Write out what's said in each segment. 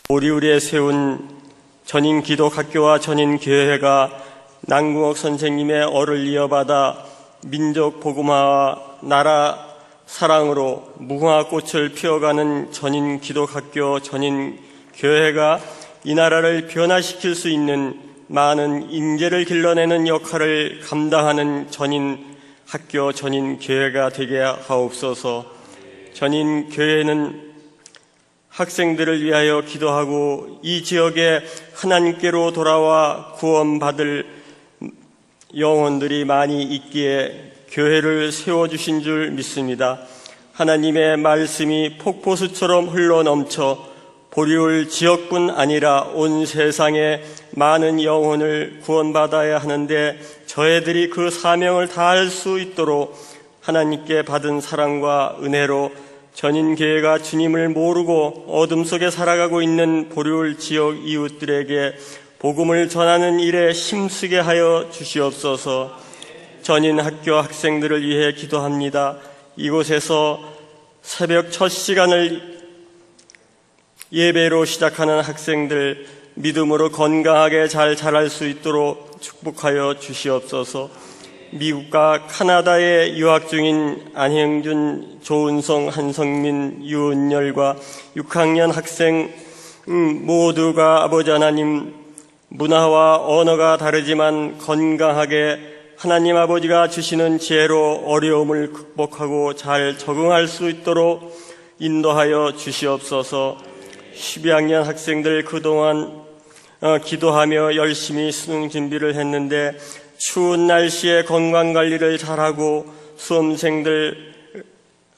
보리울에 세운 전인기독학교와 전인교회가 남궁옥 선생님의 얼을 이어받아 민족 복음화와 나라 사랑으로 무궁화꽃을 피워가는 전인기독학교, 전인교회가 이 나라를 변화시킬 수 있는 많은 인재를 길러내는 역할을 감당하는 전인학교, 전인교회가 되게 하옵소서. 전인교회는 학생들을 위하여 기도하고 이 지역에 하나님께로 돌아와 구원받을 영혼들이 많이 있기에 교회를 세워주신 줄 믿습니다. 하나님의 말씀이 폭포수처럼 흘러넘쳐 보리울 지역뿐 아니라 온 세상에 많은 영혼을 구원받아야 하는데 저희들이 그 사명을 다할 수 있도록 하나님께 받은 사랑과 은혜로 전인교회가 주님을 모르고 어둠 속에 살아가고 있는 보리울 지역 이웃들에게 복음을 전하는 일에 힘쓰게 하여 주시옵소서. 전인학교 학생들을 위해 기도합니다. 이곳에서 새벽 첫 시간을 예배로 시작하는 학생들 믿음으로 건강하게 잘 자랄 수 있도록 축복하여 주시옵소서. 미국과 카나다에 유학 중인 안형준, 조은성, 한성민, 유은열과 6학년 학생 모두가 아버지 하나님, 문화와 언어가 다르지만 건강하게 하나님 아버지가 주시는 지혜로 어려움을 극복하고 잘 적응할 수 있도록 인도하여 주시옵소서. 12학년 학생들 그동안 기도하며 열심히 수능 준비를 했는데 추운 날씨에 건강관리를 잘하고 수험생들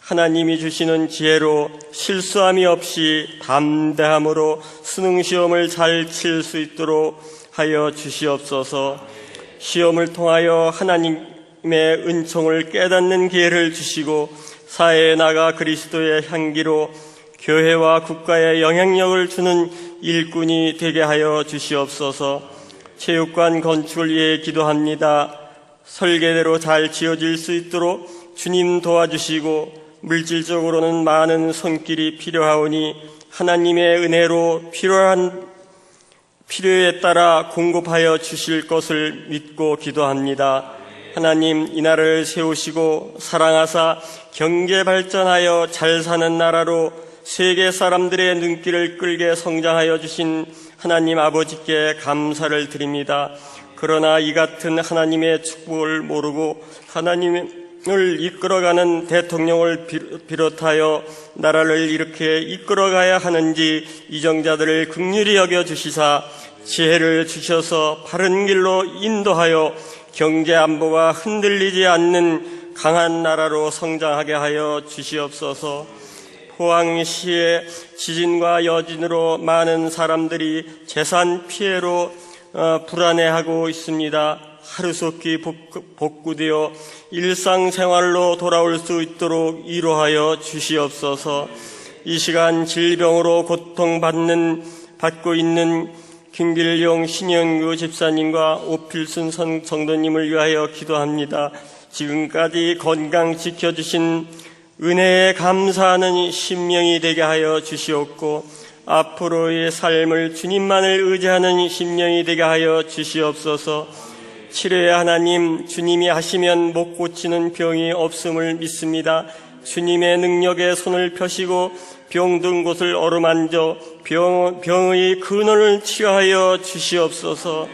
하나님이 주시는 지혜로 실수함이 없이 담대함으로 수능시험을 잘 칠 수 있도록 하여 주시옵소서. 시험을 통하여 하나님의 은총을 깨닫는 기회를 주시고 사회에 나가 그리스도의 향기로 교회와 국가에 영향력을 주는 일꾼이 되게 하여 주시옵소서. 체육관 건축을 위해 기도합니다. 설계대로 잘 지어질 수 있도록 주님 도와주시고 물질적으로는 많은 손길이 필요하오니 하나님의 은혜로 필요에 따라 공급하여 주실 것을 믿고 기도합니다. 하나님, 이 나라를 세우시고 사랑하사 경제 발전하여 잘 사는 나라로 세계 사람들의 눈길을 끌게 성장하여 주신 하나님 아버지께 감사를 드립니다. 그러나 이 같은 하나님의 축복을 모르고 하나님을 이끌어가는 대통령을 비롯하여 나라를 이렇게 이끌어가야 하는지 이정자들을 긍휼히 여겨주시사 지혜를 주셔서 바른 길로 인도하여 경제 안보가 흔들리지 않는 강한 나라로 성장하게 하여 주시옵소서. 포항시의 지진과 여진으로 많은 사람들이 재산 피해로 불안해하고 있습니다. 하루속히 복구되어 일상생활로 돌아올 수 있도록 위로하여 주시옵소서. 이 시간 질병으로 고통받고 있는 김길용 신영규 집사님과 오필순 성도님을 위하여 기도합니다. 지금까지 건강 지켜주신 은혜에 감사하는 심령이 되게 하여 주시옵고 앞으로의 삶을 주님만을 의지하는 심령이 되게 하여 주시옵소서. 치료의 하나님, 주님이 하시면 못 고치는 병이 없음을 믿습니다. 주님의 능력에 손을 펴시고 병든 곳을 어루만져 병의 근원을 치유하여 주시옵소서.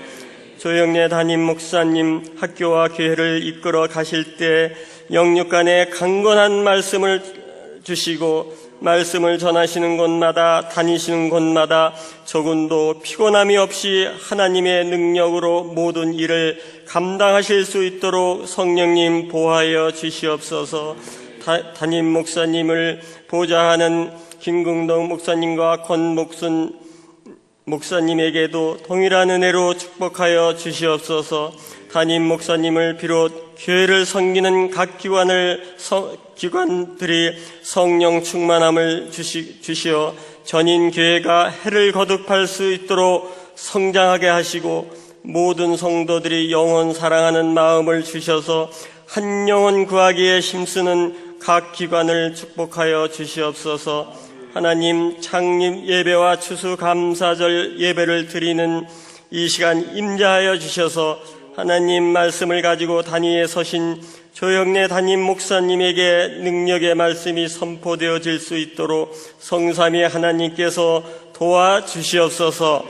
조영래 담임 목사님, 학교와 교회를 이끌어 가실 때 영육간에 강건한 말씀을 주시고 말씀을 전하시는 곳마다 다니시는 곳마다 조금도 피곤함이 없이 하나님의 능력으로 모든 일을 감당하실 수 있도록 성령님 보호하여 주시옵소서. 담임 목사님을 보좌하는 김궁동 목사님과 권목순 목사님에게도 동일한 은혜로 축복하여 주시옵소서. 담임 목사님을 비롯 교회를 섬기는 각 기관들이 성령 충만함을 주시어 전인교회가 해를 거듭할 수 있도록 성장하게 하시고 모든 성도들이 영혼 사랑하는 마음을 주셔서 한 영혼 구하기에 힘쓰는 각 기관을 축복하여 주시옵소서. 하나님 창립 예배와 추수감사절 예배를 드리는 이 시간 임재하여 주셔서 하나님 말씀을 가지고 단위에 서신 조영래 담임 목사님에게 능력의 말씀이 선포되어질 수 있도록 성삼위 하나님께서 도와주시옵소서.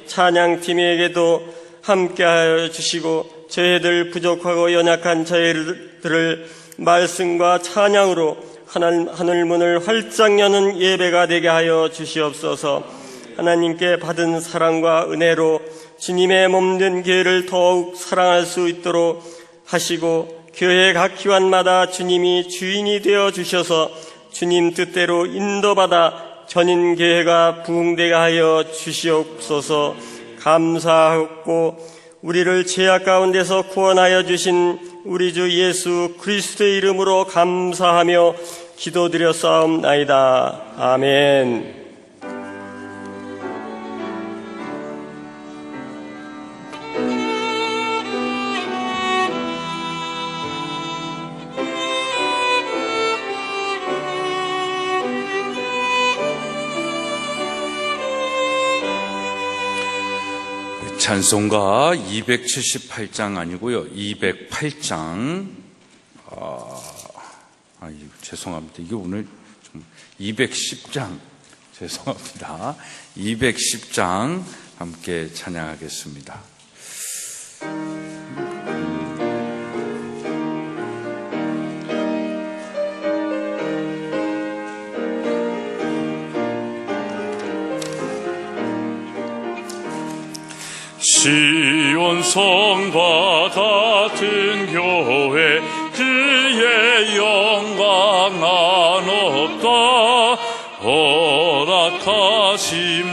찬양팀에게도 함께하여 주시고 저희들 부족하고 연약한 저희들을 말씀과 찬양으로 하늘문을 활짝 여는 예배가 되게 하여 주시옵소서. 하나님께 받은 사랑과 은혜로 주님의 몸된 교회를 더욱 사랑할 수 있도록 하시고 교회 각 기관마다 주님이 주인이 되어 주셔서 주님 뜻대로 인도받아 전인교회가 부흥되게 하여 주시옵소서. 감사하고 우리를 죄악 가운데서 구원하여 주신 우리 주 예수 그리스도의 이름으로 감사하며 기도드렸사옵나이다. 아멘. 찬송가 278장 아니고요, 208장. 죄송합니다. 이게 오늘 좀 210장, 죄송합니다. 210장 함께 찬양하겠습니다. 시온 성과 같은 교회 그의 영광 난 없다. 허락하신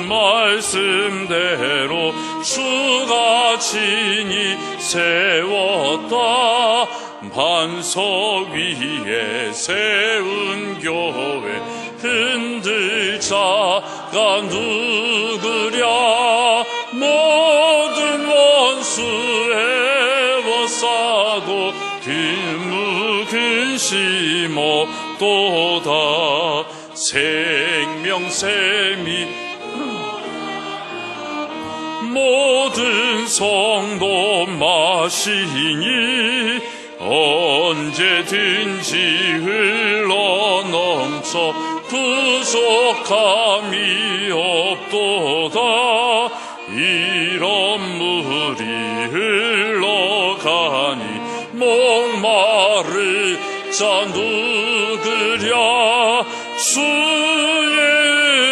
말씀대로 주가 친히 세웠다. 반석 위에 세운 교회 흔들 자가 누구랴. 모든 원수 애워싸고 드무 근심 없도다. 생명샘이 모든 성도 마시니 언제든지 흘러넘쳐 부족함이 없도다. 이런 물이 흘러가니 목마를 자 누구랴. 주의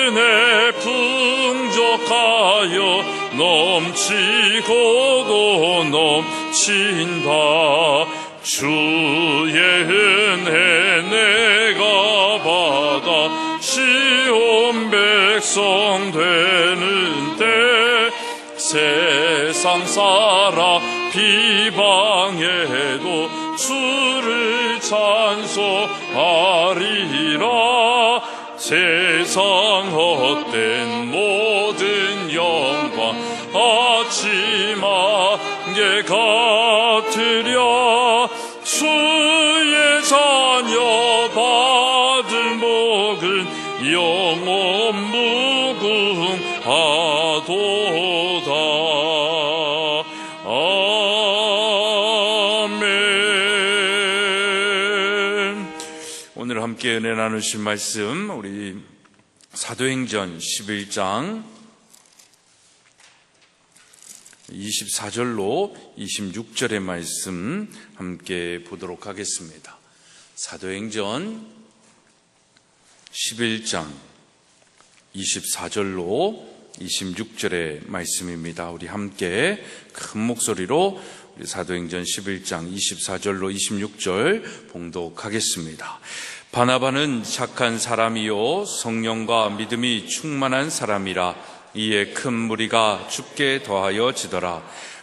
은혜 풍족하여 넘치고도 넘친다. 주의 은혜 내가 받아 시온 백성 되는 때 세상 살아 비방해도 주를 찬송하리라. 세상 헛된 모든 영광 아침 안개 같으랴. 주의 자녀 받을 복은 영원 무궁하도다. 아멘. 오늘 함께 은혜 나누신 말씀, 우리 사도행전 11장 24절로 26절의 말씀 함께 보도록 하겠습니다. 사도행전 11장 24절로 26절의 말씀입니다. 우리 함께 큰 목소리로 우리 사도행전 11장 24절로 26절 봉독하겠습니다. 바나바는 착한 사람이요 성령과 믿음이 충만한 사람이라. 이에 큰 무리가 죽게 더하여 지더라.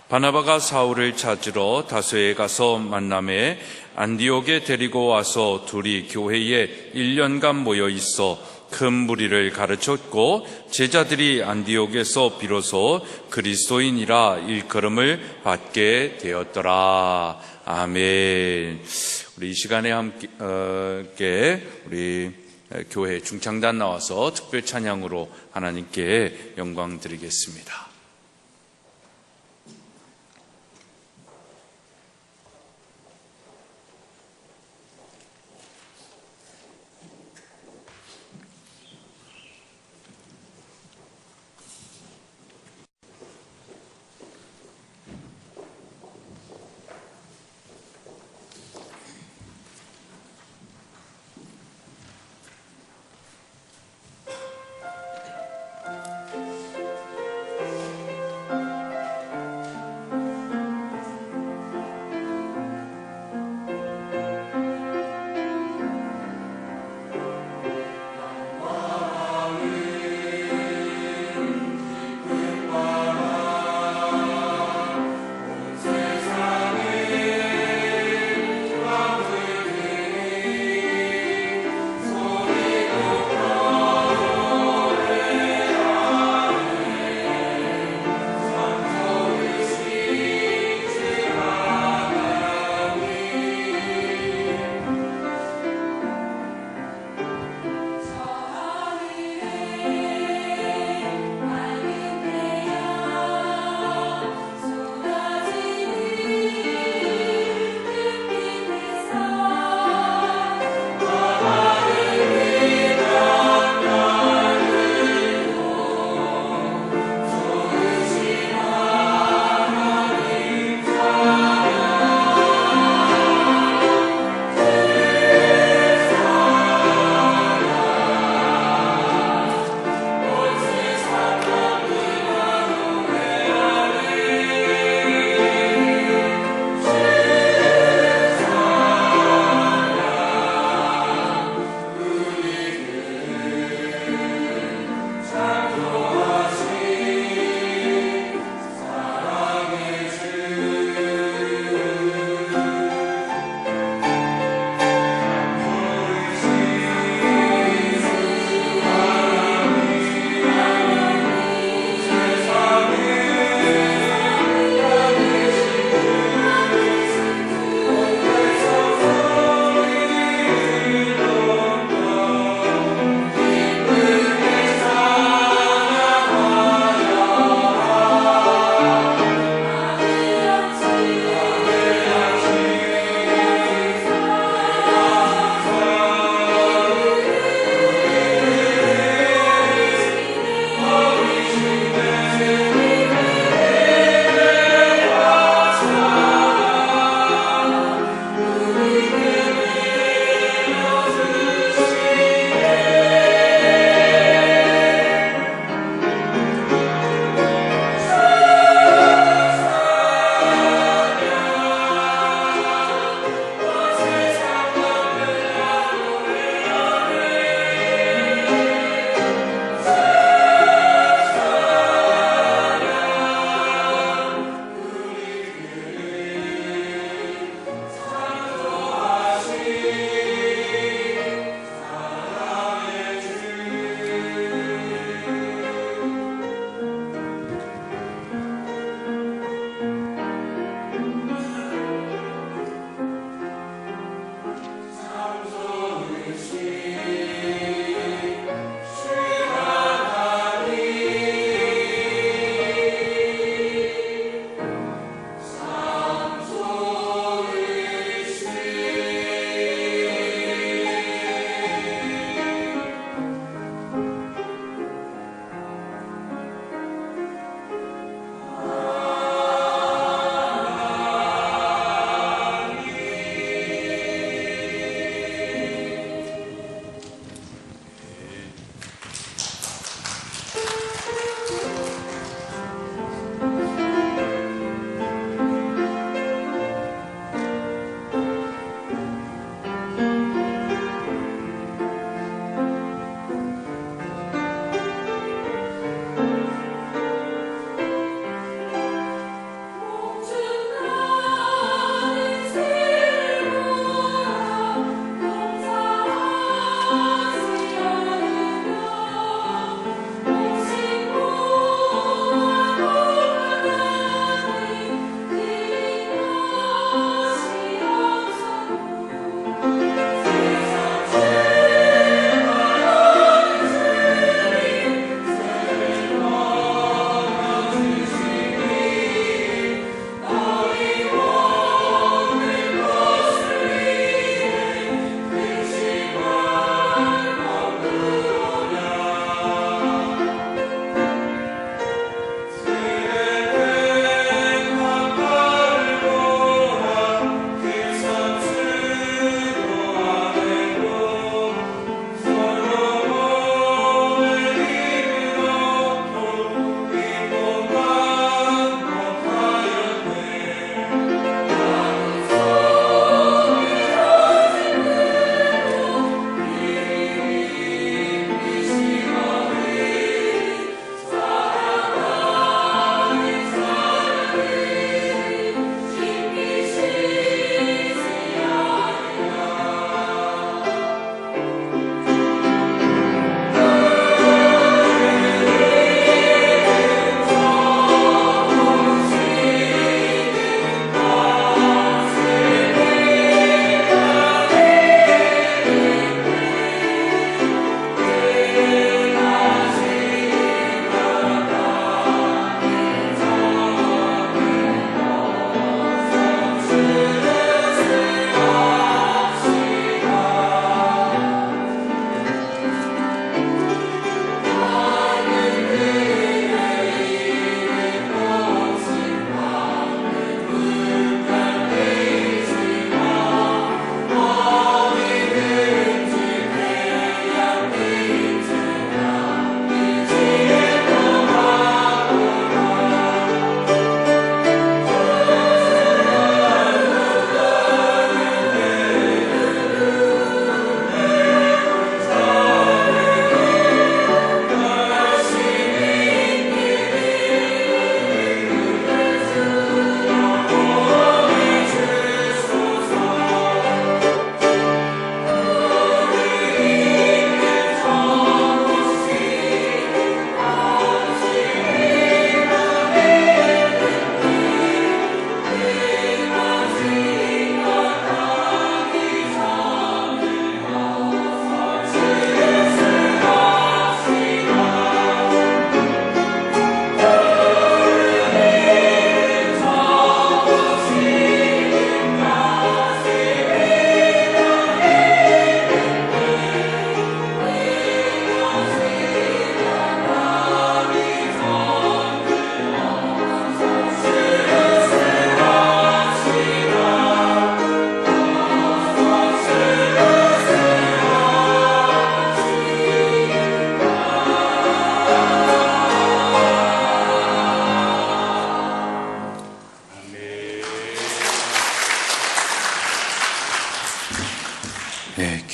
바나바가 사울을 찾으러 다소에 가서 만나매 안디옥에 데리고 와서 둘이 교회에 1년간 모여 있어 큰 무리를 가르쳤고, 제자들이 안디옥에서 비로소 그리스도인이라 일컬음을 받게 되었더라. 아멘. 우리 이 시간에 함께 우리 교회 중창단 나와서 특별 찬양으로 하나님께 영광 드리겠습니다.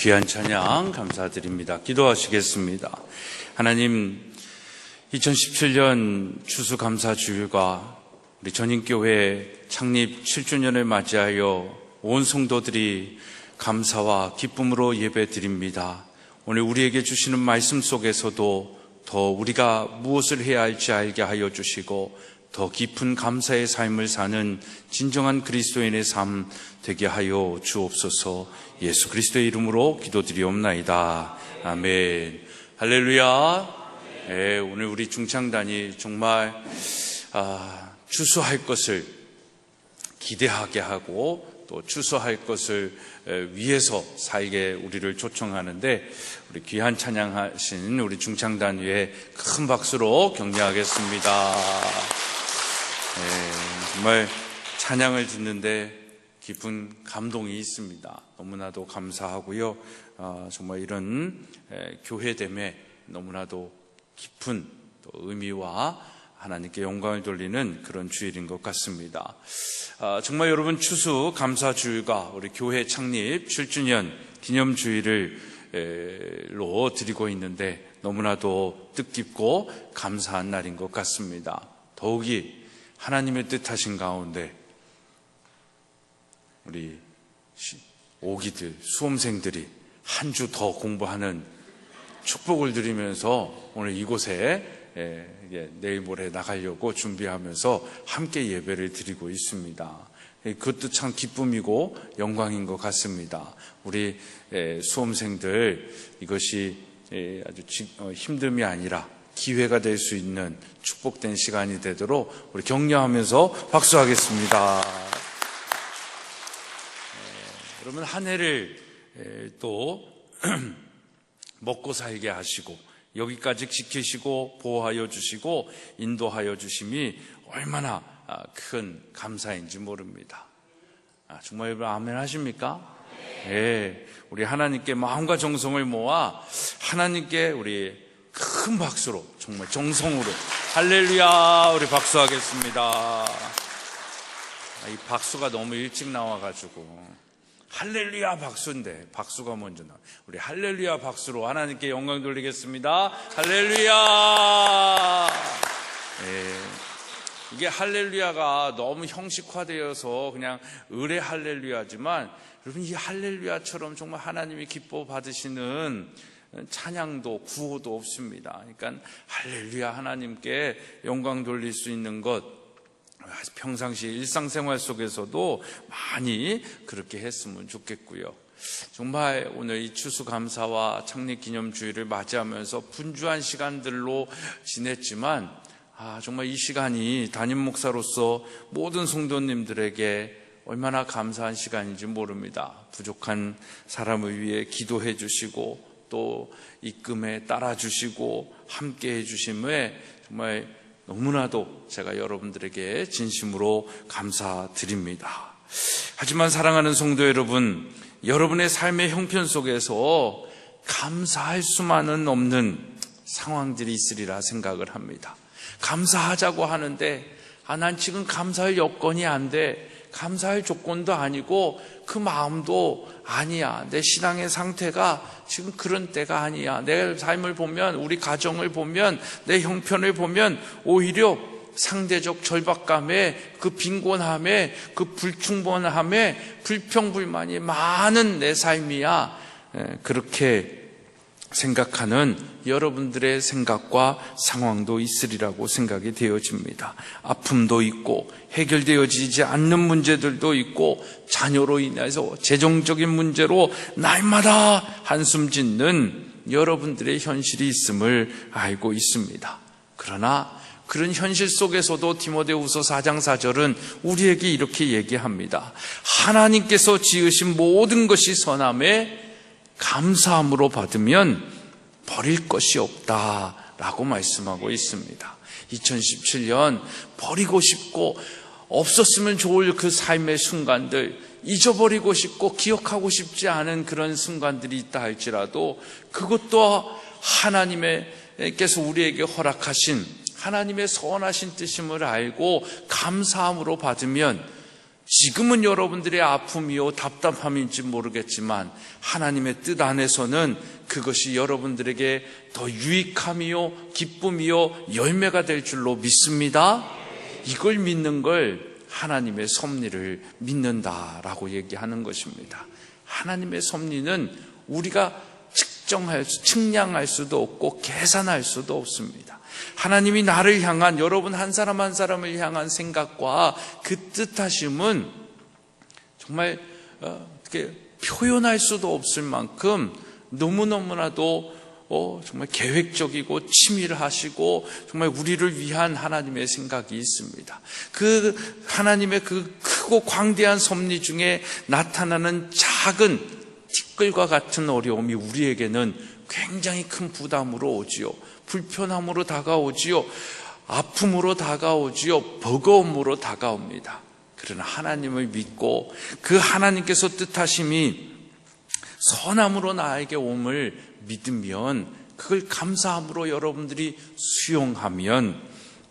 귀한 찬양 감사드립니다. 기도하시겠습니다. 하나님, 2017년 추수감사주일과 우리 전인교회 창립 7주년을 맞이하여 온 성도들이 감사와 기쁨으로 예배드립니다. 오늘 우리에게 주시는 말씀 속에서도 더 우리가 무엇을 해야 할지 알게 하여 주시고 더 깊은 감사의 삶을 사는 진정한 그리스도인의 삶 되게 하여 주옵소서. 예수 그리스도의 이름으로 기도드리옵나이다. 아멘. 할렐루야. 네, 오늘 우리 중창단이 정말 추수할 것을 기대하게 하고 또 추수할 것을 위해서 살게 우리를 초청하는데, 우리 귀한 찬양하신 우리 중창단 위에 큰 박수로 격려하겠습니다. 정말 찬양을 듣는데 깊은 감동이 있습니다. 너무나도 감사하고요. 정말 이런 교회됨에 너무나도 깊은 또 의미와 하나님께 영광을 돌리는 그런 주일인 것 같습니다. 정말 여러분, 추수 감사주일과 우리 교회 창립 7주년 기념주일로 드리고 있는데 너무나도 뜻깊고 감사한 날인 것 같습니다. 더욱이 하나님의 뜻하신 가운데 우리 오기들, 수험생들이 한 주 더 공부하는 축복을 드리면서 오늘 이곳에 내일 모레 나가려고 준비하면서 함께 예배를 드리고 있습니다. 그것도 참 기쁨이고 영광인 것 같습니다. 우리 수험생들, 이것이 아주 힘듦이 아니라 기회가 될 수 있는 축복된 시간이 되도록 우리 격려하면서 박수하겠습니다. 여러분, 한 해를 또 먹고 살게 하시고 여기까지 지키시고 보호하여 주시고 인도하여 주심이 얼마나 큰 감사인지 모릅니다. 정말 여러분, 아멘 하십니까? 네. 우리 하나님께 마음과 정성을 모아 하나님께 우리 큰 박수로, 정말 정성으로 할렐루야 우리 박수하겠습니다. 이 박수가 너무 일찍 나와가지고 할렐루야 박수인데 박수가 먼저 나와. 우리 할렐루야 박수로 하나님께 영광 돌리겠습니다. 할렐루야. 네. 이게 할렐루야가 너무 형식화되어서 그냥 의례 할렐루야지만, 여러분, 이 할렐루야처럼 정말 하나님이 기뻐 받으시는 찬양도 구호도 없습니다. 그러니까 할렐루야, 하나님께 영광 돌릴 수 있는 것, 평상시 일상생활 속에서도 많이 그렇게 했으면 좋겠고요. 정말 오늘 이 추수감사와 창립기념주일을 맞이하면서 분주한 시간들로 지냈지만 정말 이 시간이 담임 목사로서 모든 성도님들에게 얼마나 감사한 시간인지 모릅니다. 부족한 사람을 위해 기도해 주시고 또 입금에 따라 주시고 함께 해 주심에 정말 너무나도 제가 여러분들에게 진심으로 감사드립니다. 하지만 사랑하는 성도 여러분, 여러분의 삶의 형편 속에서 감사할 수만은 없는 상황들이 있으리라 생각을 합니다. 감사하자고 하는데 난 지금 감사할 여건이 안 돼, 감사할 조건도 아니고 그 마음도 아니야, 내 신앙의 상태가 지금 그런 때가 아니야, 내 삶을 보면, 우리 가정을 보면, 내 형편을 보면 오히려 상대적 절박감에, 그 빈곤함에, 그 불충분함에 불평불만이 많은 내 삶이야, 그렇게 생각하는 여러분들의 생각과 상황도 있으리라고 생각이 되어집니다. 아픔도 있고 해결되어지지 않는 문제들도 있고 자녀로 인해서 재정적인 문제로 날마다 한숨 짓는 여러분들의 현실이 있음을 알고 있습니다. 그러나 그런 현실 속에서도 디모데후서 4장 4절은 우리에게 이렇게 얘기합니다. 하나님께서 지으신 모든 것이 선함에 감사함으로 받으면 버릴 것이 없다라고 말씀하고 있습니다. 2017년 버리고 싶고 없었으면 좋을 그 삶의 순간들, 잊어버리고 싶고 기억하고 싶지 않은 그런 순간들이 있다 할지라도 그것도 하나님께서 우리에게 허락하신 하나님의 선하신 뜻임을 알고 감사함으로 받으면 지금은 여러분들의 아픔이요 답답함인지 모르겠지만 하나님의 뜻 안에서는 그것이 여러분들에게 더 유익함이요 기쁨이요 열매가 될 줄로 믿습니다. 이걸 믿는 걸 하나님의 섭리를 믿는다라고 얘기하는 것입니다. 하나님의 섭리는 우리가 측량할 수도 없고 계산할 수도 없습니다. 하나님이 나를 향한, 여러분 한 사람 한 사람을 향한 생각과 그 뜻하심은 정말 표현할 수도 없을 만큼 너무너무나도 정말 계획적이고 치밀하시고 정말 우리를 위한 하나님의 생각이 있습니다. 그 하나님의 그 크고 광대한 섭리 중에 나타나는 작은 티끌과 같은 어려움이 우리에게는 굉장히 큰 부담으로 오지요. 불편함으로 다가오지요. 아픔으로 다가오지요. 버거움으로 다가옵니다. 그러나 하나님을 믿고 그 하나님께서 뜻하심이 선함으로 나에게 옴을 믿으면, 그걸 감사함으로 여러분들이 수용하면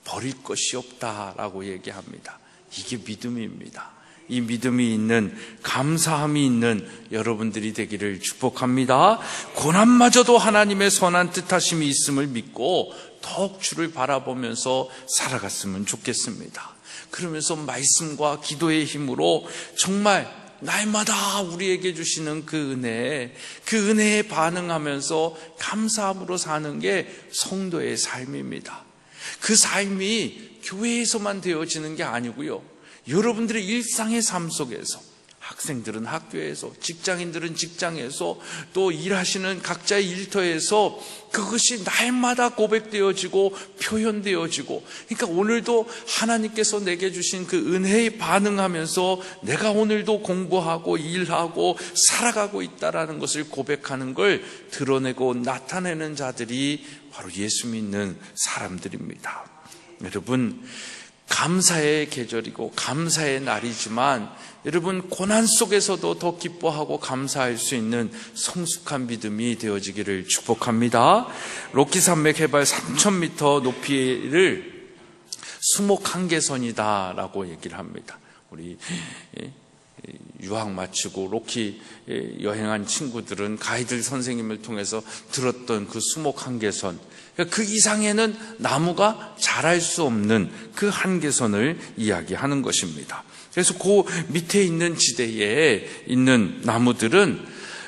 버릴 것이 없다라고 얘기합니다. 이게 믿음입니다. 이 믿음이 있는, 감사함이 있는 여러분들이 되기를 축복합니다. 고난마저도 하나님의 선한 뜻하심이 있음을 믿고 더욱 주를 바라보면서 살아갔으면 좋겠습니다. 그러면서 말씀과 기도의 힘으로 정말 날마다 우리에게 주시는 그 은혜에 반응하면서 감사함으로 사는 게 성도의 삶입니다. 그 삶이 교회에서만 되어지는 게 아니고요, 여러분들의 일상의 삶 속에서, 학생들은 학교에서, 직장인들은 직장에서, 또 일하시는 각자의 일터에서 그것이 날마다 고백되어지고 표현되어지고, 그러니까 오늘도 하나님께서 내게 주신 그 은혜에 반응하면서 내가 오늘도 공부하고 일하고 살아가고 있다라는 것을 고백하는 걸 드러내고 나타내는 자들이 바로 예수 믿는 사람들입니다. 여러분, 감사의 계절이고 감사의 날이지만 여러분, 고난 속에서도 더 기뻐하고 감사할 수 있는 성숙한 믿음이 되어지기를 축복합니다. 로키 산맥 해발 3,000m 높이를 수목 한계선이다라고 얘기를 합니다. 우리 유학 마치고 로키 여행한 친구들은 가이드 선생님을 통해서 들었던 그 수목 한계선, 그 이상에는 나무가 자랄 수 없는 그 한계선을 이야기하는 것입니다. 그래서 그 밑에 있는 지대에 있는 나무들은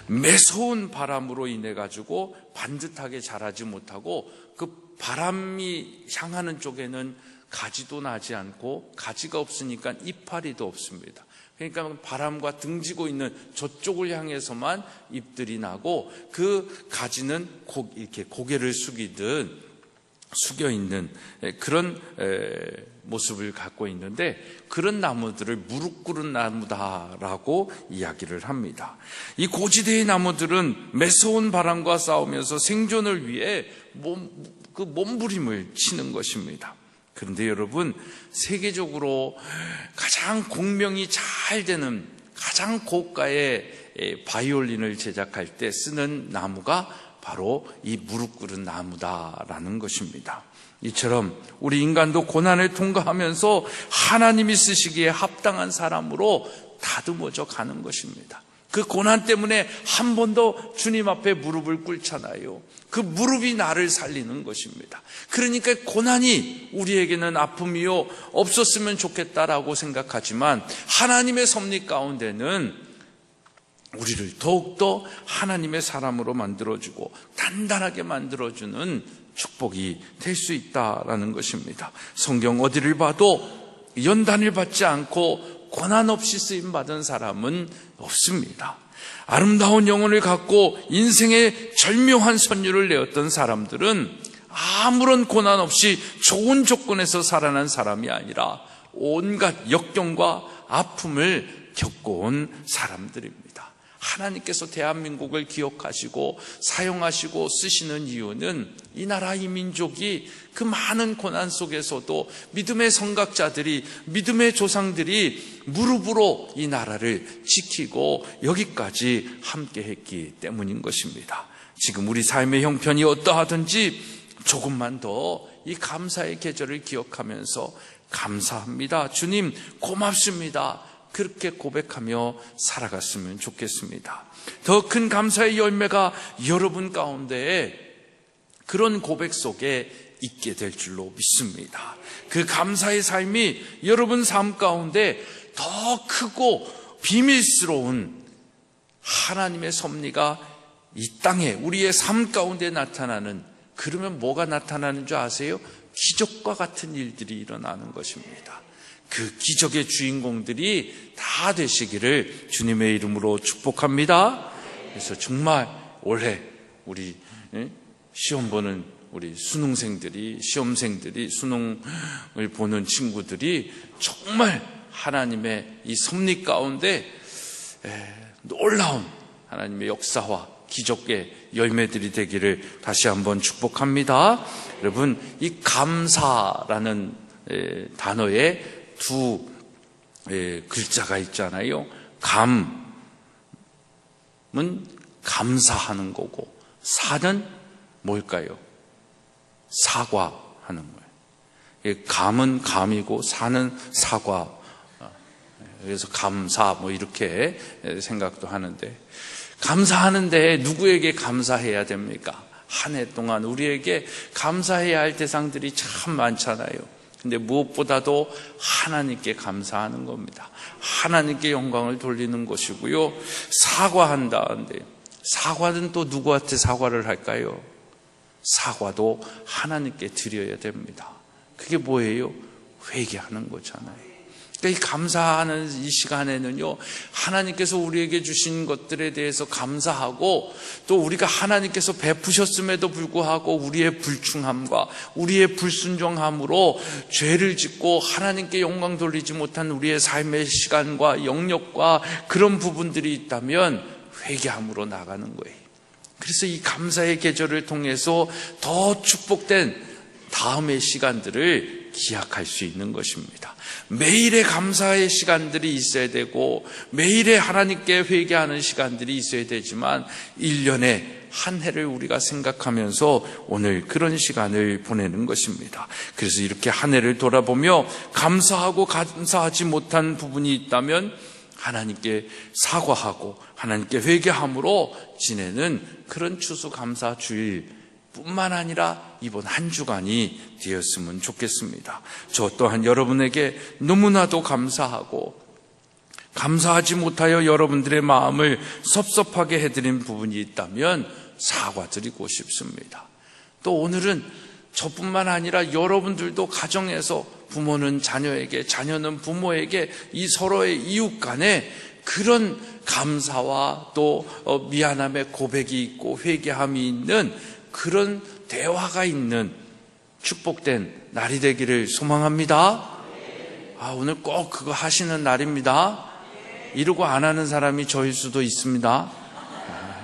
매서운 바람으로 인해 가지고 반듯하게 자라지 못하고, 그 바람이 향하는 쪽에는 가지도 나지 않고, 가지가 없으니까 이파리도 없습니다. 그러니까 바람과 등지고 있는 저쪽을 향해서만 잎들이 나고, 그 가지는 이렇게 고개를 숙여 있는 그런 모습을 갖고 있는데, 그런 나무들을 무릎 꿇은 나무다라고 이야기를 합니다. 이 고지대의 나무들은 매서운 바람과 싸우면서 생존을 위해 몸부림을 치는 것입니다. 그런데 여러분, 세계적으로 가장 공명이 잘 되는 가장 고가의 바이올린을 제작할 때 쓰는 나무가 바로 이 무릎 꿇은 나무다라는 것입니다. 이처럼 우리 인간도 고난을 통과하면서 하나님이 쓰시기에 합당한 사람으로 다듬어져 가는 것입니다. 그 고난 때문에 한 번 더 주님 앞에 무릎을 꿇잖아요. 그 무릎이 나를 살리는 것입니다. 그러니까 고난이 우리에게는 아픔이요 없었으면 좋겠다라고 생각하지만, 하나님의 섭리 가운데는 우리를 더욱더 하나님의 사람으로 만들어주고 단단하게 만들어주는 축복이 될 수 있다라는 것입니다. 성경 어디를 봐도 연단을 받지 않고 고난 없이 쓰임받은 사람은 없습니다. 아름다운 영혼을 갖고 인생의 절묘한 선율을 내었던 사람들은 아무런 고난 없이 좋은 조건에서 살아난 사람이 아니라 온갖 역경과 아픔을 겪어온 사람들입니다. 하나님께서 대한민국을 기억하시고 사용하시고 쓰시는 이유는 이 나라, 이 민족이 그 많은 고난 속에서도 믿음의 선각자들이, 믿음의 조상들이 무릎으로 이 나라를 지키고 여기까지 함께 했기 때문인 것입니다. 지금 우리 삶의 형편이 어떠하든지 조금만 더 이 감사의 계절을 기억하면서 감사합니다. 주님 고맙습니다. 그렇게 고백하며 살아갔으면 좋겠습니다. 더 큰 감사의 열매가 여러분 가운데 그런 고백 속에 있게 될 줄로 믿습니다. 그 감사의 삶이 여러분 삶 가운데 더 크고 비밀스러운 하나님의 섭리가 이 땅에 우리의 삶 가운데 나타나는, 그러면 뭐가 나타나는 줄 아세요? 기적과 같은 일들이 일어나는 것입니다. 그 기적의 주인공들이 다 되시기를 주님의 이름으로 축복합니다. 그래서 정말 올해 우리 시험 보는 우리 수능생들이, 시험생들이, 수능을 보는 친구들이 정말 하나님의 이 섭리 가운데 놀라운 하나님의 역사와 기적의 열매들이 되기를 다시 한번 축복합니다. 여러분, 이 감사라는 단어에 두 글자가 있잖아요. 감은 감사하는 거고, 사는 뭘까요? 사과하는 거예요. 감은 감이고 사는 사과. 그래서 감사 뭐 이렇게 생각도 하는데, 감사하는데 누구에게 감사해야 됩니까? 한 해 동안 우리에게 감사해야 할 대상들이 참 많잖아요. 근데 무엇보다도 하나님께 감사하는 겁니다. 하나님께 영광을 돌리는 것이고요. 사과한다는데, 사과는 또 누구한테 사과를 할까요? 사과도 하나님께 드려야 됩니다. 그게 뭐예요? 회개하는 거잖아요. 그러니까 이 감사하는 이 시간에는요, 하나님께서 우리에게 주신 것들에 대해서 감사하고, 또 우리가 하나님께서 베푸셨음에도 불구하고 우리의 불충함과 우리의 불순종함으로 죄를 짓고 하나님께 영광 돌리지 못한 우리의 삶의 시간과 영역과 그런 부분들이 있다면 회개함으로 나가는 거예요. 그래서 이 감사의 계절을 통해서 더 축복된 다음의 시간들을 기약할 수 있는 것입니다. 매일의 감사의 시간들이 있어야 되고, 매일의 하나님께 회개하는 시간들이 있어야 되지만 1년에 한 해를 우리가 생각하면서 오늘 그런 시간을 보내는 것입니다. 그래서 이렇게 한 해를 돌아보며 감사하고 감사하지 못한 부분이 있다면 하나님께 사과하고 하나님께 회개함으로 지내는 그런 추수감사 주일 뿐만 아니라 이번 한 주간이 되었으면 좋겠습니다. 저 또한 여러분에게 너무나도 감사하고 감사하지 못하여 여러분들의 마음을 섭섭하게 해드린 부분이 있다면 사과드리고 싶습니다. 또 오늘은 저뿐만 아니라 여러분들도 가정에서 부모는 자녀에게, 자녀는 부모에게 이 서로의 이웃 간에 그런 감사와 또 미안함의 고백이 있고 회개함이 있는 그런 대화가 있는 축복된 날이 되기를 소망합니다. 오늘 꼭 그거 하시는 날입니다. 이러고 안 하는 사람이 저일 수도 있습니다.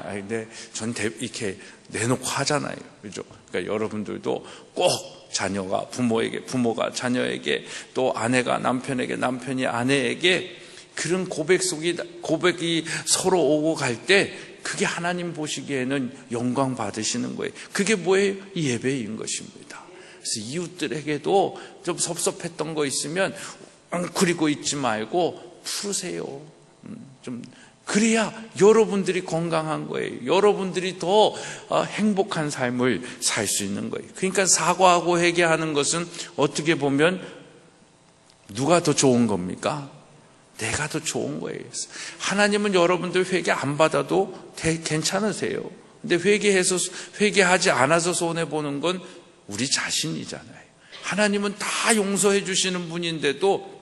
근데 전 이렇게 내놓고 하잖아요. 그죠? 그러니까 여러분들도 꼭 자녀가 부모에게, 부모가 자녀에게, 또 아내가 남편에게, 남편이 아내에게 그런 고백이 서로 오고 갈 때 그게 하나님 보시기에는 영광 받으시는 거예요. 그게 뭐예요? 예배인 것입니다. 그래서 이웃들에게도 좀 섭섭했던 거 있으면 웅크리고 있지 말고 풀으세요. 좀 그래야 여러분들이 건강한 거예요. 여러분들이 더 행복한 삶을 살 수 있는 거예요. 그러니까 사과하고 회개하는 것은 어떻게 보면 누가 더 좋은 겁니까? 내가 더 좋은 거예요. 하나님은 여러분들 회개 안 받아도 괜찮으세요. 근데 회개하지 않아서 손해보는 건 우리 자신이잖아요. 하나님은 다 용서해 주시는 분인데도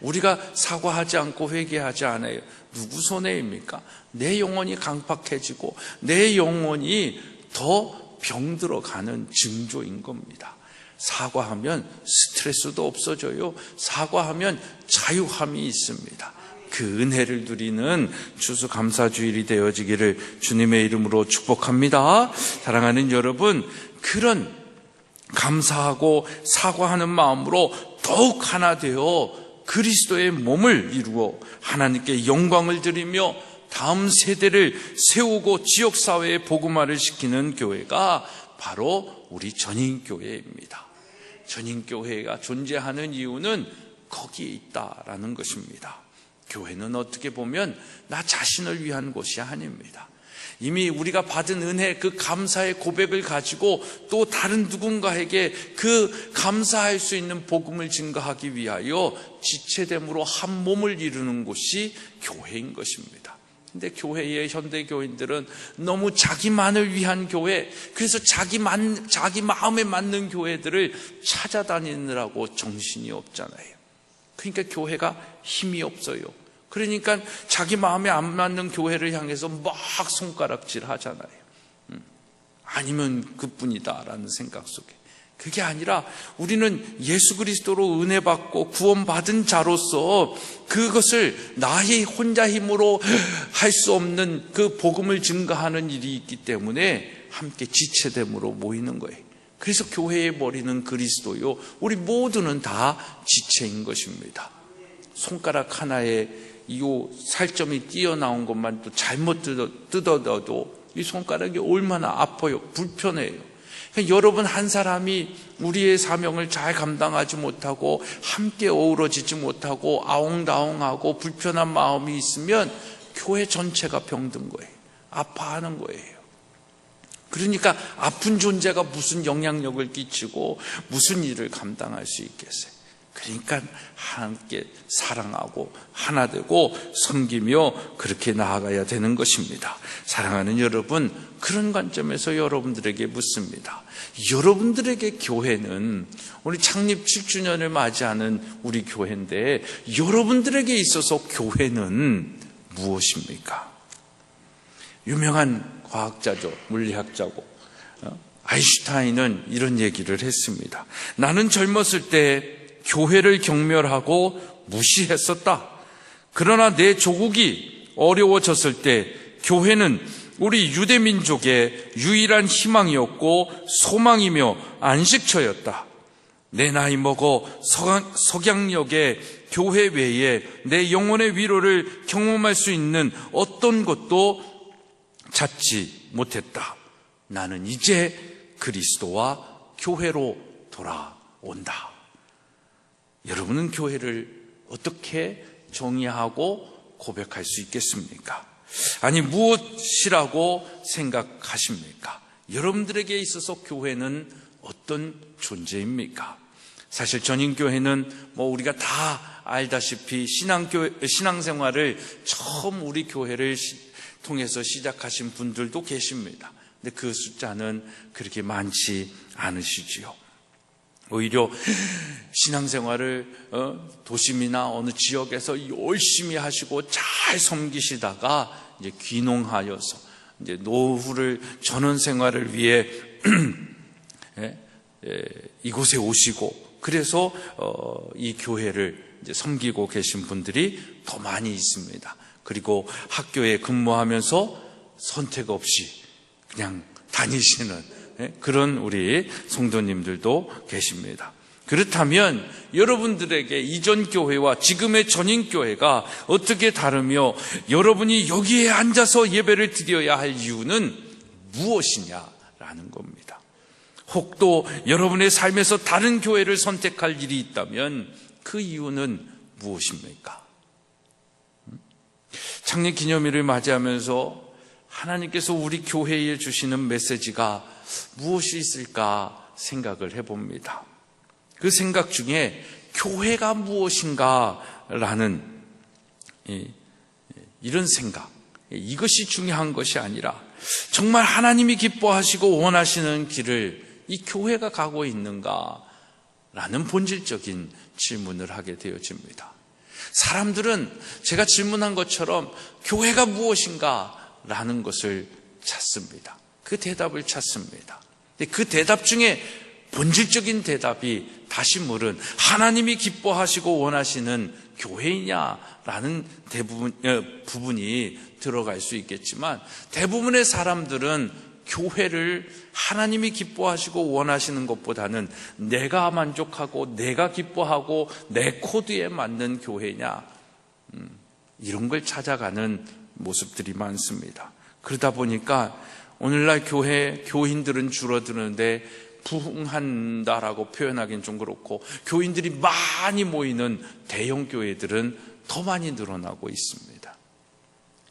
우리가 사과하지 않고 회개하지 않아요. 누구 손해입니까? 내 영혼이 강팍해지고 내 영혼이 더 병들어가는 징조인 겁니다. 사과하면 스트레스도 없어져요. 사과하면 자유함이 있습니다. 그 은혜를 누리는 추수감사주일이 되어지기를 주님의 이름으로 축복합니다. 사랑하는 여러분, 그런 감사하고 사과하는 마음으로 더욱 하나 되어 그리스도의 몸을 이루어 하나님께 영광을 드리며 다음 세대를 세우고 지역사회에 복음화를 시키는 교회가 바로 우리 전인교회입니다. 전인교회가 존재하는 이유는 거기에 있다라는 것입니다. 교회는 어떻게 보면 나 자신을 위한 곳이 아닙니다. 이미 우리가 받은 은혜, 그 감사의 고백을 가지고 또 다른 누군가에게 그 감사할 수 있는 복음을 증거하기 위하여 지체됨으로 한 몸을 이루는 곳이 교회인 것입니다. 근데 교회의 현대 교인들은 너무 자기만을 위한 교회, 그래서 자기 마음에 맞는 교회들을 찾아다니느라고 정신이 없잖아요. 그러니까 교회가 힘이 없어요. 그러니까 자기 마음에 안 맞는 교회를 향해서 막 손가락질 하잖아요. 아니면 그뿐이다라는 생각 속에. 그게 아니라 우리는 예수 그리스도로 은혜 받고 구원받은 자로서 그것을 나의 혼자 힘으로 할 수 없는 그 복음을 증거하는 일이 있기 때문에 함께 지체됨으로 모이는 거예요. 그래서 교회의 머리는 그리스도요, 우리 모두는 다 지체인 것입니다. 손가락 하나에 이 살점이 튀어나온 것만 또 잘못 뜯어도 이 손가락이 얼마나 아파요. 불편해요. 그러니까 여러분 한 사람이 우리의 사명을 잘 감당하지 못하고 함께 어우러지지 못하고 아웅다웅하고 불편한 마음이 있으면 교회 전체가 병든 거예요. 아파하는 거예요. 그러니까 아픈 존재가 무슨 영향력을 끼치고 무슨 일을 감당할 수 있겠어요. 그러니까 함께 사랑하고 하나 되고 섬기며 그렇게 나아가야 되는 것입니다. 사랑하는 여러분, 그런 관점에서 여러분들에게 묻습니다. 여러분들에게 교회는, 우리 창립 7주년을 맞이하는 우리 교회인데 여러분들에게 있어서 교회는 무엇입니까? 유명한 과학자죠. 물리학자고 아인슈타인은 이런 얘기를 했습니다. 나는 젊었을 때 교회를 경멸하고 무시했었다. 그러나 내 조국이 어려워졌을 때 교회는 우리 유대민족의 유일한 희망이었고 소망이며 안식처였다. 내 나이 먹어 석양역의 교회 외에 내 영혼의 위로를 경험할 수 있는 어떤 것도 찾지 못했다. 나는 이제 그리스도와 교회로 돌아온다. 여러분은 교회를 어떻게 정의하고 고백할 수 있겠습니까? 아니, 무엇이라고 생각하십니까? 여러분들에게 있어서 교회는 어떤 존재입니까? 사실 전인교회는 우리가 다 알다시피 신앙생활을 처음 우리 교회를 통해서 시작하신 분들도 계십니다. 근데 그 숫자는 그렇게 많지 않으시지요. 오히려 신앙생활을 도심이나 어느 지역에서 열심히 하시고 잘 섬기시다가 이제 귀농하여서 이제 노후를 전원 생활을 위해 이곳에 오시고, 그래서 이 교회를 이제 섬기고 계신 분들이 더 많이 있습니다. 그리고 학교에 근무하면서 선택 없이 그냥 다니시는 그런 우리 성도님들도 계십니다. 그렇다면 여러분들에게 이전 교회와 지금의 전인 교회가 어떻게 다르며 여러분이 여기에 앉아서 예배를 드려야 할 이유는 무엇이냐라는 겁니다. 혹 또 여러분의 삶에서 다른 교회를 선택할 일이 있다면 그 이유는 무엇입니까? 창립기념일을 맞이하면서 하나님께서 우리 교회에 주시는 메시지가 무엇이 있을까 생각을 해봅니다. 그 생각 중에 교회가 무엇인가라는 이런 생각, 이것이 중요한 것이 아니라 정말 하나님이 기뻐하시고 원하시는 길을 이 교회가 가고 있는가라는 본질적인 질문을 하게 되어집니다. 사람들은 제가 질문한 것처럼 교회가 무엇인가라는 것을 찾습니다. 그 대답을 찾습니다. 근데 그 대답 중에 본질적인 대답이 다시 물은 하나님이 기뻐하시고 원하시는 교회이냐라는 부분이 들어갈 수 있겠지만, 대부분의 사람들은 교회를 하나님이 기뻐하시고 원하시는 것보다는 내가 만족하고 내가 기뻐하고 내 코드에 맞는 교회냐, 이런 걸 찾아가는 모습들이 많습니다. 그러다 보니까 오늘날 교인들은 줄어드는데 부흥한다라고 표현하기는 좀 그렇고, 교인들이 많이 모이는 대형 교회들은 더 더 많이 늘어나고 있습니다.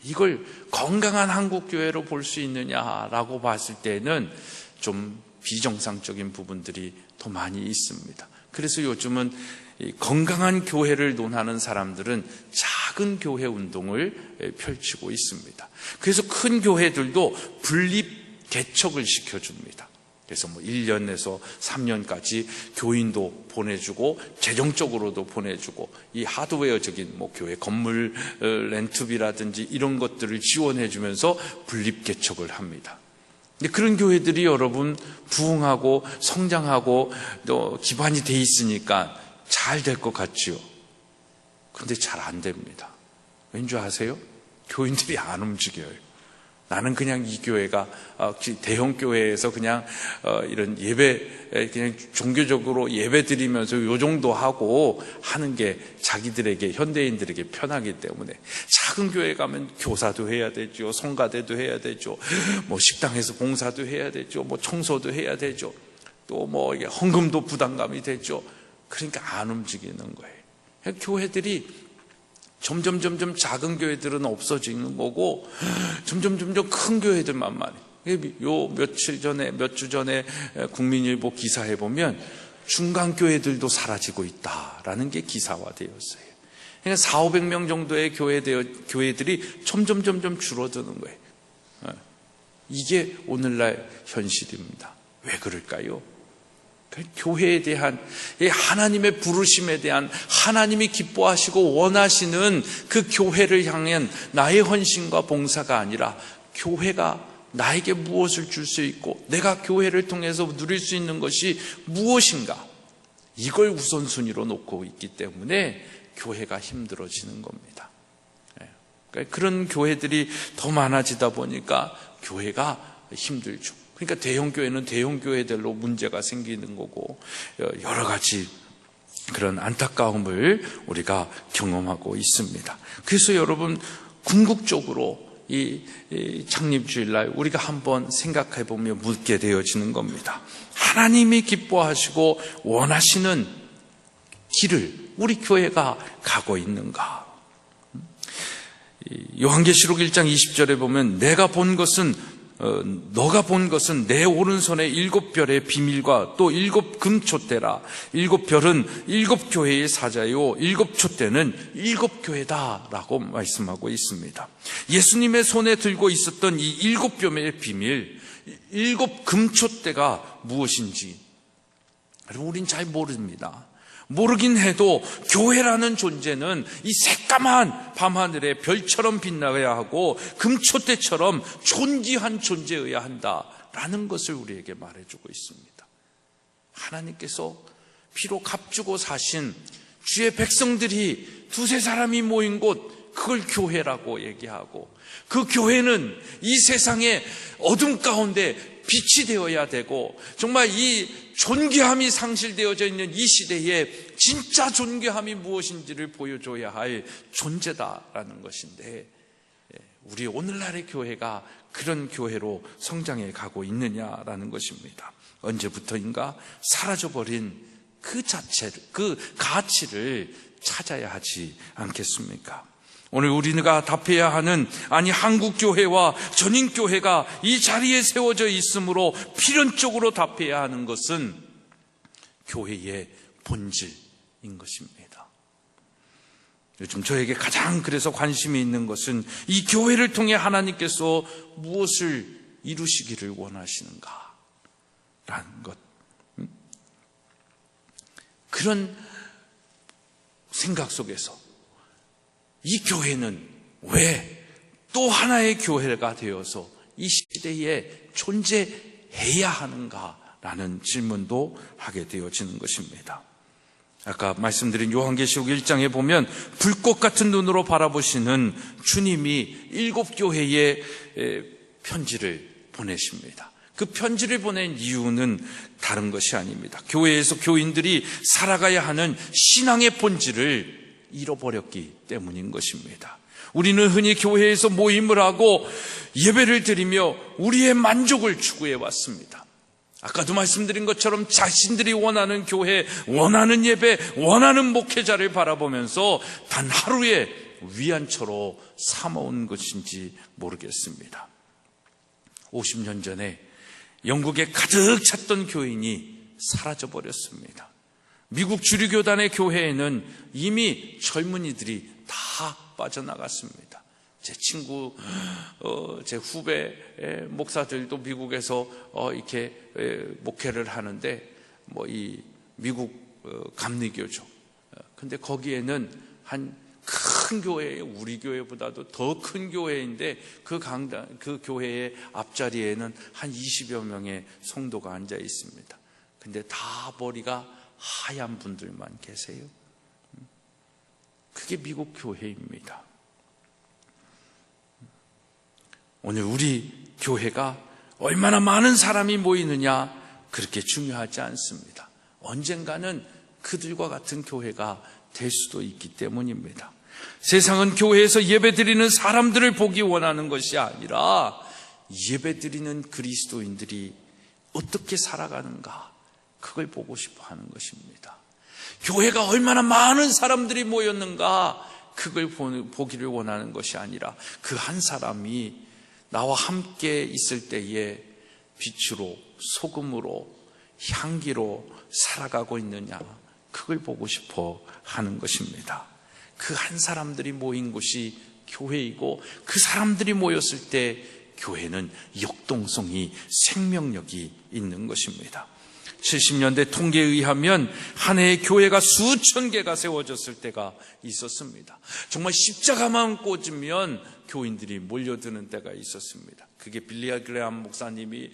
이걸 건강한 한국교회로 볼 수 있느냐라고 봤을 때는 좀 비정상적인 부분들이 더 많이 있습니다. 그래서 요즘은 건강한 교회를 논하는 사람들은 작은 교회 운동을 펼치고 있습니다. 그래서 큰 교회들도 분립 개척을 시켜줍니다. 그래서 1년에서 3년까지 교인도 보내주고 재정적으로도 보내주고 이 하드웨어적인 교회 건물 렌트비라든지 이런 것들을 지원해주면서 분립 개척을 합니다. 근데 그런 교회들이 여러분 부흥하고 성장하고 또 기반이 돼 있으니까 잘 될 것 같지요. 그런데 잘 안 됩니다. 왠지 아세요? 교인들이 안 움직여요. 나는 그냥 이 교회가 대형 교회에서 그냥 이런 예배 그냥 종교적으로 예배 드리면서 요 정도 하고 하는 게 자기들에게 현대인들에게 편하기 때문에 작은 교회 가면 교사도 해야 되죠, 성가대도 해야 되죠, 식당에서 봉사도 해야 되죠, 청소도 해야 되죠, 또 이게 헌금도 부담감이 되죠. 그러니까 안 움직이는 거예요. 교회들이 점점 작은 교회들은 없어지는 거고 점점 큰 교회들만 많이. 요 몇 주 전에 국민일보 기사에 보면 중간 교회들도 사라지고 있다라는 게 기사화되었어요. 그러니까 400~500명 정도의 교회들이 점점 줄어드는 거예요. 이게 오늘날 현실입니다. 왜 그럴까요? 교회에 대한 하나님의 부르심에 대한 하나님이 기뻐하시고 원하시는 그 교회를 향한 나의 헌신과 봉사가 아니라 교회가 나에게 무엇을 줄 수 있고 내가 교회를 통해서 누릴 수 있는 것이 무엇인가, 이걸 우선순위로 놓고 있기 때문에 교회가 힘들어지는 겁니다. 그러니까 그런 교회들이 더 많아지다 보니까 교회가 힘들죠. 그러니까 대형교회는 대형교회들로 문제가 생기는 거고 여러 가지 그런 안타까움을 우리가 경험하고 있습니다. 그래서 여러분 궁극적으로 이 창립주일날 우리가 한번 생각해 보며 묻게 되어지는 겁니다. 하나님이 기뻐하시고 원하시는 길을 우리 교회가 가고 있는가? 요한계시록 1장 20절에 보면 너가 본 것은 내 오른손에 7별의 비밀과 또 7 금촛대라. 7별은 7 교회의 사자요 7 촛대는 7 교회다라고 말씀하고 있습니다. 예수님의 손에 들고 있었던 이 7별의 비밀, 7 금촛대가 무엇인지 우린 잘 모릅니다. 모르긴 해도 교회라는 존재는 이 새까만 밤하늘에 별처럼 빛나야 하고 금촛대처럼 존귀한 존재여야 한다라는 것을 우리에게 말해주고 있습니다. 하나님께서 피로 값주고 사신 주의 백성들이 2~3 사람이 모인 곳, 그걸 교회라고 얘기하고, 그 교회는 이 세상의 어둠 가운데 빛이 되어야 되고, 정말 이 존귀함이 상실되어져 있는 이 시대에 진짜 존귀함이 무엇인지를 보여줘야 할 존재다라는 것인데, 우리 오늘날의 교회가 그런 교회로 성장해 가고 있느냐라는 것입니다. 언제부터인가 사라져버린 그 가치를 찾아야 하지 않겠습니까? 오늘 우리가 답해야 하는, 한국교회와 전인교회가 이 자리에 세워져 있으므로 필연적으로 답해야 하는 것은 교회의 본질인 것입니다. 요즘 저에게 가장 그래서 관심이 있는 것은 이 교회를 통해 하나님께서 무엇을 이루시기를 원하시는가 라는 것. 그런 생각 속에서 이 교회는 왜 또 하나의 교회가 되어서 이 시대에 존재해야 하는가라는 질문도 하게 되어지는 것입니다. 아까 말씀드린 요한계시록 1장에 보면 불꽃 같은 눈으로 바라보시는 주님이 7 교회에 편지를 보내십니다. 그 편지를 보낸 이유는 다른 것이 아닙니다. 교회에서 교인들이 살아가야 하는 신앙의 본질을 잃어버렸기 때문인 것입니다. 우리는 흔히 교회에서 모임을 하고 예배를 드리며 우리의 만족을 추구해 왔습니다. 아까도 말씀드린 것처럼 자신들이 원하는 교회, 원하는 예배, 원하는 목회자를 바라보면서 단 하루의 위안처로 삼아온 것인지 모르겠습니다. 50년 전에 영국에 가득 찼던 교인이 사라져버렸습니다. 미국 주류교단의 교회에는 이미 젊은이들이 다 빠져나갔습니다. 제 친구, 제 후배 목사들도 미국에서 이렇게 목회를 하는데, 이 미국 감리교죠. 근데 거기에는 한 큰 교회, 우리 교회보다도 더 큰 교회인데 그 교회의 앞자리에는 한 20여 명의 성도가 앉아 있습니다. 근데 다 머리가 하얀 분들만 계세요. 그게 미국 교회입니다. 오늘 우리 교회가 얼마나 많은 사람이 모이느냐 그렇게 중요하지 않습니다. 언젠가는 그들과 같은 교회가 될 수도 있기 때문입니다. 세상은 교회에서 예배드리는 사람들을 보기 원하는 것이 아니라 예배드리는 그리스도인들이 어떻게 살아가는가, 그걸 보고 싶어 하는 것입니다. 교회가 얼마나 많은 사람들이 모였는가, 그걸 보기를 원하는 것이 아니라 그 한 사람이 나와 함께 있을 때에 빛으로, 소금으로, 향기로 살아가고 있느냐, 그걸 보고 싶어 하는 것입니다. 그 한 사람들이 모인 곳이 교회이고, 그 사람들이 모였을 때 교회는 역동성이, 생명력이 있는 것입니다. 70년대 통계에 의하면 한 해에 교회가 수천 개가 세워졌을 때가 있었습니다. 정말 십자가만 꽂으면 교인들이 몰려드는 때가 있었습니다. 그게 빌리 그레함 목사님이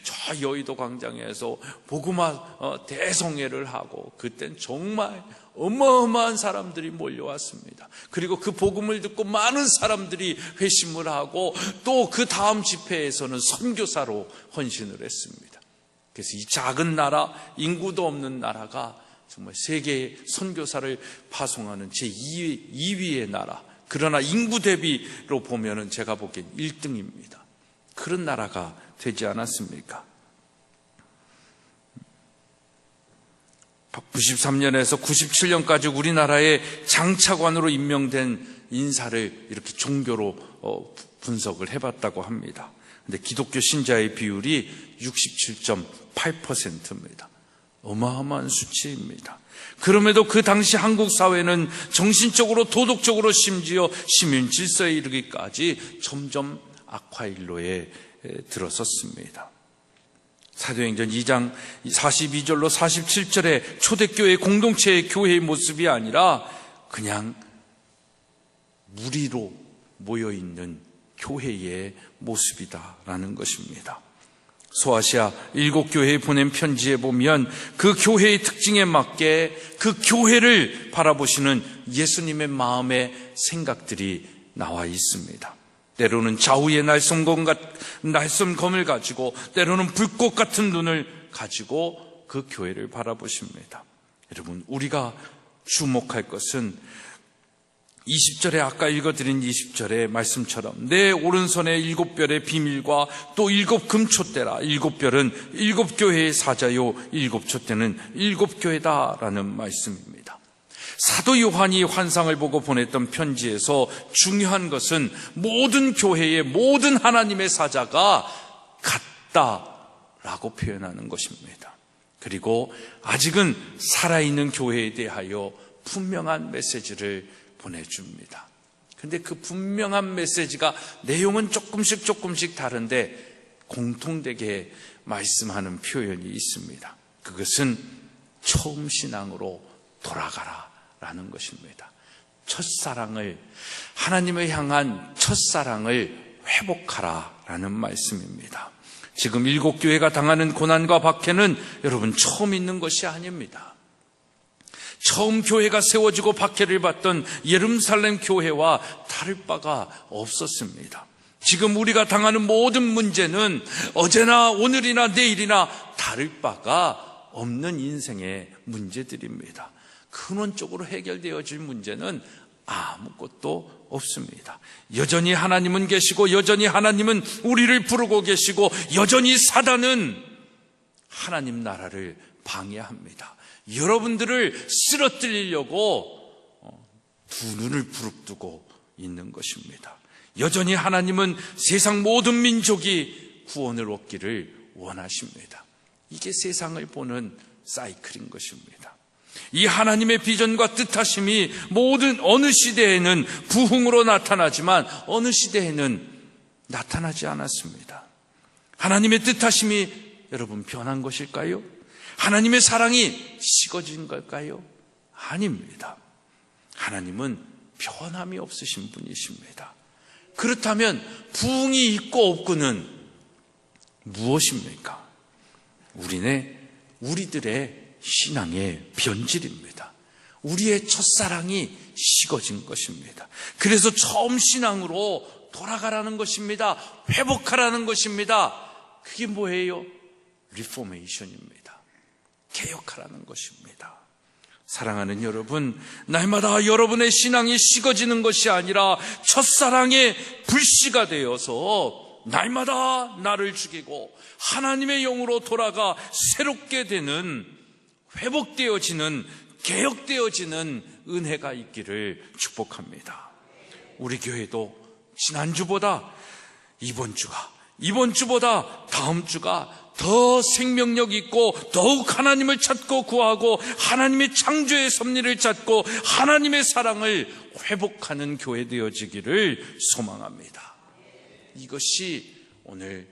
저 여의도 광장에서 복음화 대성회를 하고, 그땐 정말 어마어마한 사람들이 몰려왔습니다. 그리고 그 복음을 듣고 많은 사람들이 회심을 하고, 또 그 다음 집회에서는 선교사로 헌신을 했습니다. 그래서 이 작은 나라, 인구도 없는 나라가 정말 세계에 선교사를 파송하는 제2위의 나라, 그러나 인구 대비로 보면은 제가 보기엔 1등입니다. 그런 나라가 되지 않았습니까? 93년에서 97년까지 우리나라의 장차관으로 임명된 인사를 이렇게 종교로 분석을 해봤다고 합니다. 근데 기독교 신자의 비율이 67.8%입니다. 어마어마한 수치입니다. 그럼에도 그 당시 한국 사회는 정신적으로, 도덕적으로, 심지어 시민 질서에 이르기까지 점점 악화일로에 들어섰습니다. 사도행전 2장 42절로 47절에 초대교회 공동체의 교회의 모습이 아니라 그냥 무리로 모여있는 교회의 모습이다라는 것입니다. 소아시아 7교회에 보낸 편지에 보면 그 교회의 특징에 맞게 그 교회를 바라보시는 예수님의 마음의 생각들이 나와 있습니다. 때로는 좌우의 날쌘검을 가지고, 때로는 불꽃 같은 눈을 가지고 그 교회를 바라보십니다. 여러분, 우리가 주목할 것은 20절에, 아까 읽어드린 20절의 말씀처럼 내 오른손에 7별의 비밀과 또 7 금촛대라. 7별은 7교회의 사자요, 7촛대는 7교회다라는 말씀입니다. 사도 요한이 환상을 보고 보냈던 편지에서 중요한 것은 모든 교회의 모든 하나님의 사자가 같다라고 표현하는 것입니다. 그리고 아직은 살아있는 교회에 대하여 분명한 메시지를 보내줍니다. 근데 그 분명한 메시지가 내용은 조금씩 다른데 공통되게 말씀하는 표현이 있습니다. 그것은 처음 신앙으로 돌아가라 라는 것입니다. 첫사랑을, 하나님을 향한 첫사랑을 회복하라 라는 말씀입니다. 지금 7교회가 당하는 고난과 박해는 여러분 처음 있는 것이 아닙니다. 처음 교회가 세워지고 박해를 받던 예루살렘 교회와 다를 바가 없었습니다. 지금 우리가 당하는 모든 문제는 어제나 오늘이나 내일이나 다를 바가 없는 인생의 문제들입니다. 근원적으로 해결되어질 문제는 아무것도 없습니다. 여전히 하나님은 계시고, 여전히 하나님은 우리를 부르고 계시고, 여전히 사단은 하나님 나라를 방해합니다. 여러분들을 쓰러뜨리려고 두 눈을 부릅뜨고 있는 것입니다. 여전히 하나님은 세상 모든 민족이 구원을 얻기를 원하십니다. 이게 세상을 보는 사이클인 것입니다. 이 하나님의 비전과 뜻하심이 모든 어느 시대에는 부흥으로 나타나지만 어느 시대에는 나타나지 않았습니다. 하나님의 뜻하심이 여러분 변한 것일까요? 하나님의 사랑이 식어진 걸까요? 아닙니다. 하나님은 변함이 없으신 분이십니다. 그렇다면 부흥이 있고 없고는 무엇입니까? 우리들의 신앙의 변질입니다. 우리의 첫사랑이 식어진 것입니다. 그래서 처음 신앙으로 돌아가라는 것입니다. 회복하라는 것입니다. 그게 뭐예요? 리포메이션입니다. 개혁하라는 것입니다. 사랑하는 여러분, 날마다 여러분의 신앙이 식어지는 것이 아니라 첫사랑의 불씨가 되어서 날마다 나를 죽이고 하나님의 영으로 돌아가 새롭게 되는, 회복되어지는, 개혁되어지는 은혜가 있기를 축복합니다. 우리 교회도 지난주보다 이번 주보다 다음 주가 더 생명력 있고 더욱 하나님을 찾고 구하고 하나님의 창조의 섭리를 찾고 하나님의 사랑을 회복하는 교회 되어지기를 소망합니다. 이것이 오늘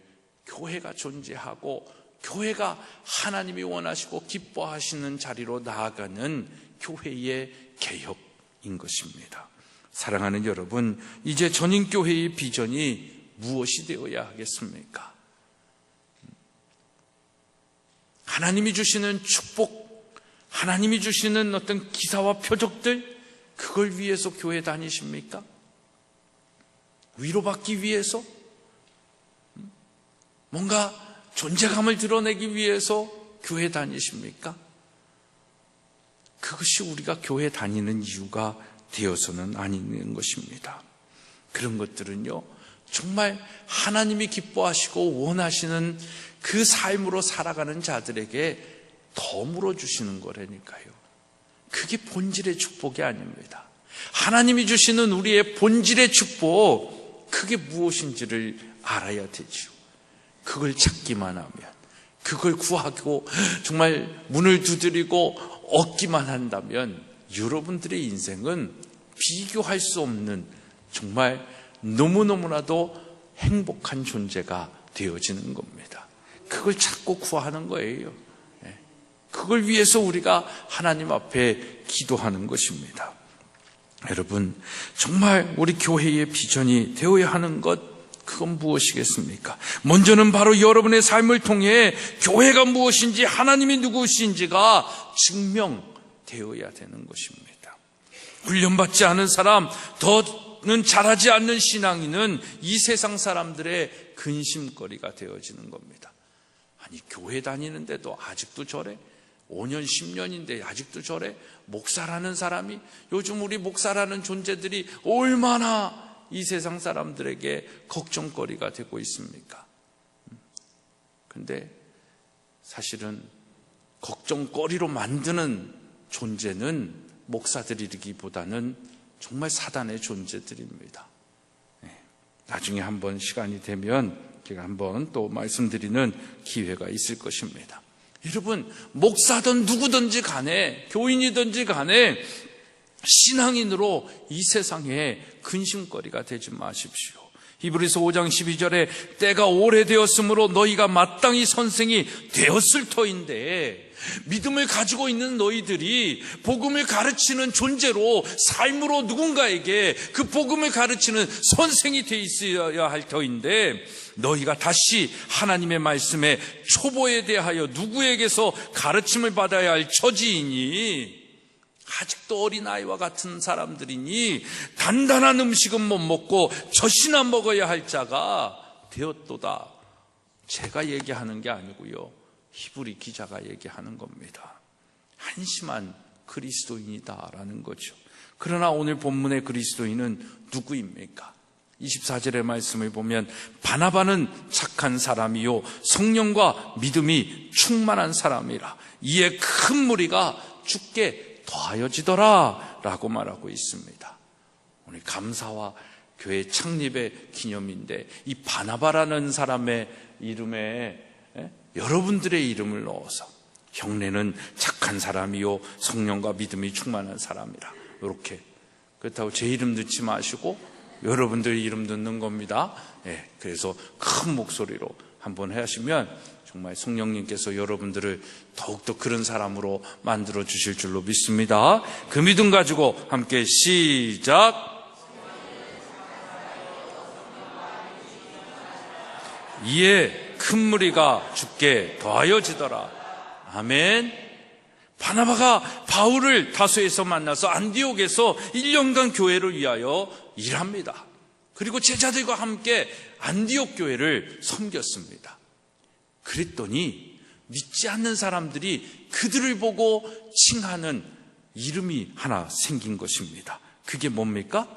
교회가 존재하고 교회가 하나님이 원하시고 기뻐하시는 자리로 나아가는 교회의 개혁인 것입니다. 사랑하는 여러분, 이제 전인교회의 비전이 무엇이 되어야 하겠습니까? 하나님이 주시는 축복, 하나님이 주시는 어떤 기사와 표적들, 그걸 위해서 교회 다니십니까? 위로받기 위해서? 뭔가 존재감을 드러내기 위해서 교회 다니십니까? 그것이 우리가 교회 다니는 이유가 되어서는 아닌 것입니다. 그런 것들은요, 정말 하나님이 기뻐하시고 원하시는 그 삶으로 살아가는 자들에게 더 물어주시는 거라니까요. 그게 본질의 축복이 아닙니다. 하나님이 주시는 우리의 본질의 축복, 그게 무엇인지를 알아야 되죠. 그걸 찾기만 하면, 그걸 구하고 정말 문을 두드리고 얻기만 한다면 여러분들의 인생은 비교할 수 없는 정말 너무너무나도 행복한 존재가 되어지는 겁니다. 그걸 찾고 구하는 거예요. 그걸 위해서 우리가 하나님 앞에 기도하는 것입니다. 여러분, 정말 우리 교회의 비전이 되어야 하는 것, 그건 무엇이겠습니까? 먼저는 바로 여러분의 삶을 통해 교회가 무엇인지, 하나님이 누구신지가 증명되어야 되는 것입니다. 훈련받지 않은 사람, 더는 잘하지 않는 신앙인은 이 세상 사람들의 근심거리가 되어지는 겁니다. 아니, 교회 다니는데도 아직도 저래? 5년, 10년인데 아직도 저래? 목사라는 사람이, 요즘 우리 목사라는 존재들이 얼마나 이 세상 사람들에게 걱정거리가 되고 있습니까? 근데 사실은 걱정거리로 만드는 존재는 목사들이기보다는 정말 사단의 존재들입니다. 나중에 한번 시간이 되면 제가 한번 또 말씀드리는 기회가 있을 것입니다. 여러분, 목사든 누구든지 간에, 교인이든지 간에 신앙인으로 이 세상에 근심거리가 되지 마십시오. 히브리서 5장 12절에 때가 오래되었으므로 너희가 마땅히 선생이 되었을 터인데, 믿음을 가지고 있는 너희들이 복음을 가르치는 존재로 삶으로 누군가에게 그 복음을 가르치는 선생이 돼 있어야 할 터인데, 너희가 다시 하나님의 말씀에 초보에 대하여 누구에게서 가르침을 받아야 할 처지이니, 아직도 어린아이와 같은 사람들이니 단단한 음식은 못 먹고 젖이나 먹어야 할 자가 되었도다. 제가 얘기하는 게 아니고요, 히브리 기자가 얘기하는 겁니다. 한심한 그리스도인이다라는 거죠. 그러나 오늘 본문의 그리스도인은 누구입니까? 24절의 말씀을 보면 바나바는 착한 사람이요 성령과 믿음이 충만한 사람이라 이에 큰 무리가 주께 더하여지더라 라고 말하고 있습니다. 오늘 감사와 교회 창립의 기념인데 이 바나바라는 사람의 이름에 여러분들의 이름을 넣어서 형네는 착한 사람이요 성령과 믿음이 충만한 사람이라 이렇게 그렇다고 제 이름 넣지 마시고 여러분들 이름 넣는 겁니다. 그래서 큰 목소리로 한번 하시면 정말 성령님께서 여러분들을 더욱더 그런 사람으로 만들어 주실 줄로 믿습니다. 그 믿음 가지고 함께 시작. 이에 큰 무리가 주께 더하여지더라. 아멘. 바나바가 바울을 다소에서 만나서 안디옥에서 1년간 교회를 위하여 일합니다. 그리고 제자들과 함께 안디옥 교회를 섬겼습니다. 그랬더니 믿지 않는 사람들이 그들을 보고 칭하는 이름이 하나 생긴 것입니다. 그게 뭡니까?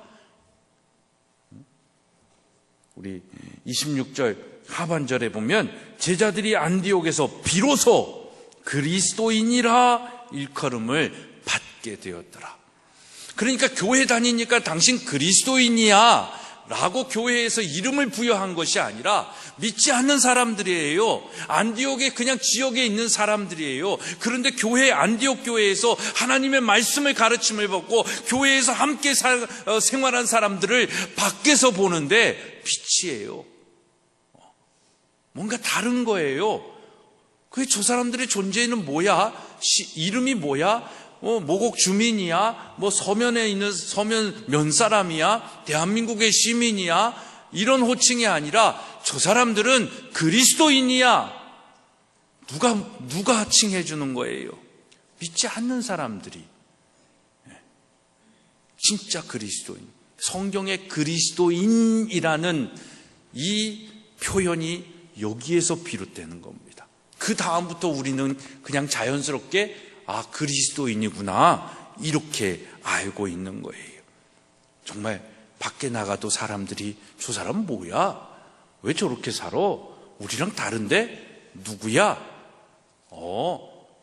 우리 26절 하반절에 보면 제자들이 안디옥에서 비로소 그리스도인이라 일컬음을 받게 되었더라. 그러니까 교회 다니니까 당신 그리스도인이야 라고 교회에서 이름을 부여한 것이 아니라 믿지 않는 사람들이에요. 안디옥에 그냥 지역에 있는 사람들이에요. 그런데 교회 안디옥 교회에서 하나님의 말씀을 가르침을 받고 교회에서 함께 생활한 사람들을 밖에서 보는데 빛이에요. 뭔가 다른 거예요. 그 저 사람들의 존재는 뭐야? 이름이 뭐야? 모곡 주민이야? 서면에 있는 서면 면 사람이야? 대한민국의 시민이야? 이런 호칭이 아니라 저 사람들은 그리스도인이야. 누가 칭해 주는 거예요? 믿지 않는 사람들이. 진짜 그리스도인. 성경의 그리스도인이라는 이 표현이 여기에서 비롯되는 겁니다. 그 다음부터 우리는 그냥 자연스럽게 그리스도인이구나 이렇게 알고 있는 거예요. 정말 밖에 나가도 사람들이 저 사람 뭐야? 왜 저렇게 살아? 우리랑 다른데? 누구야?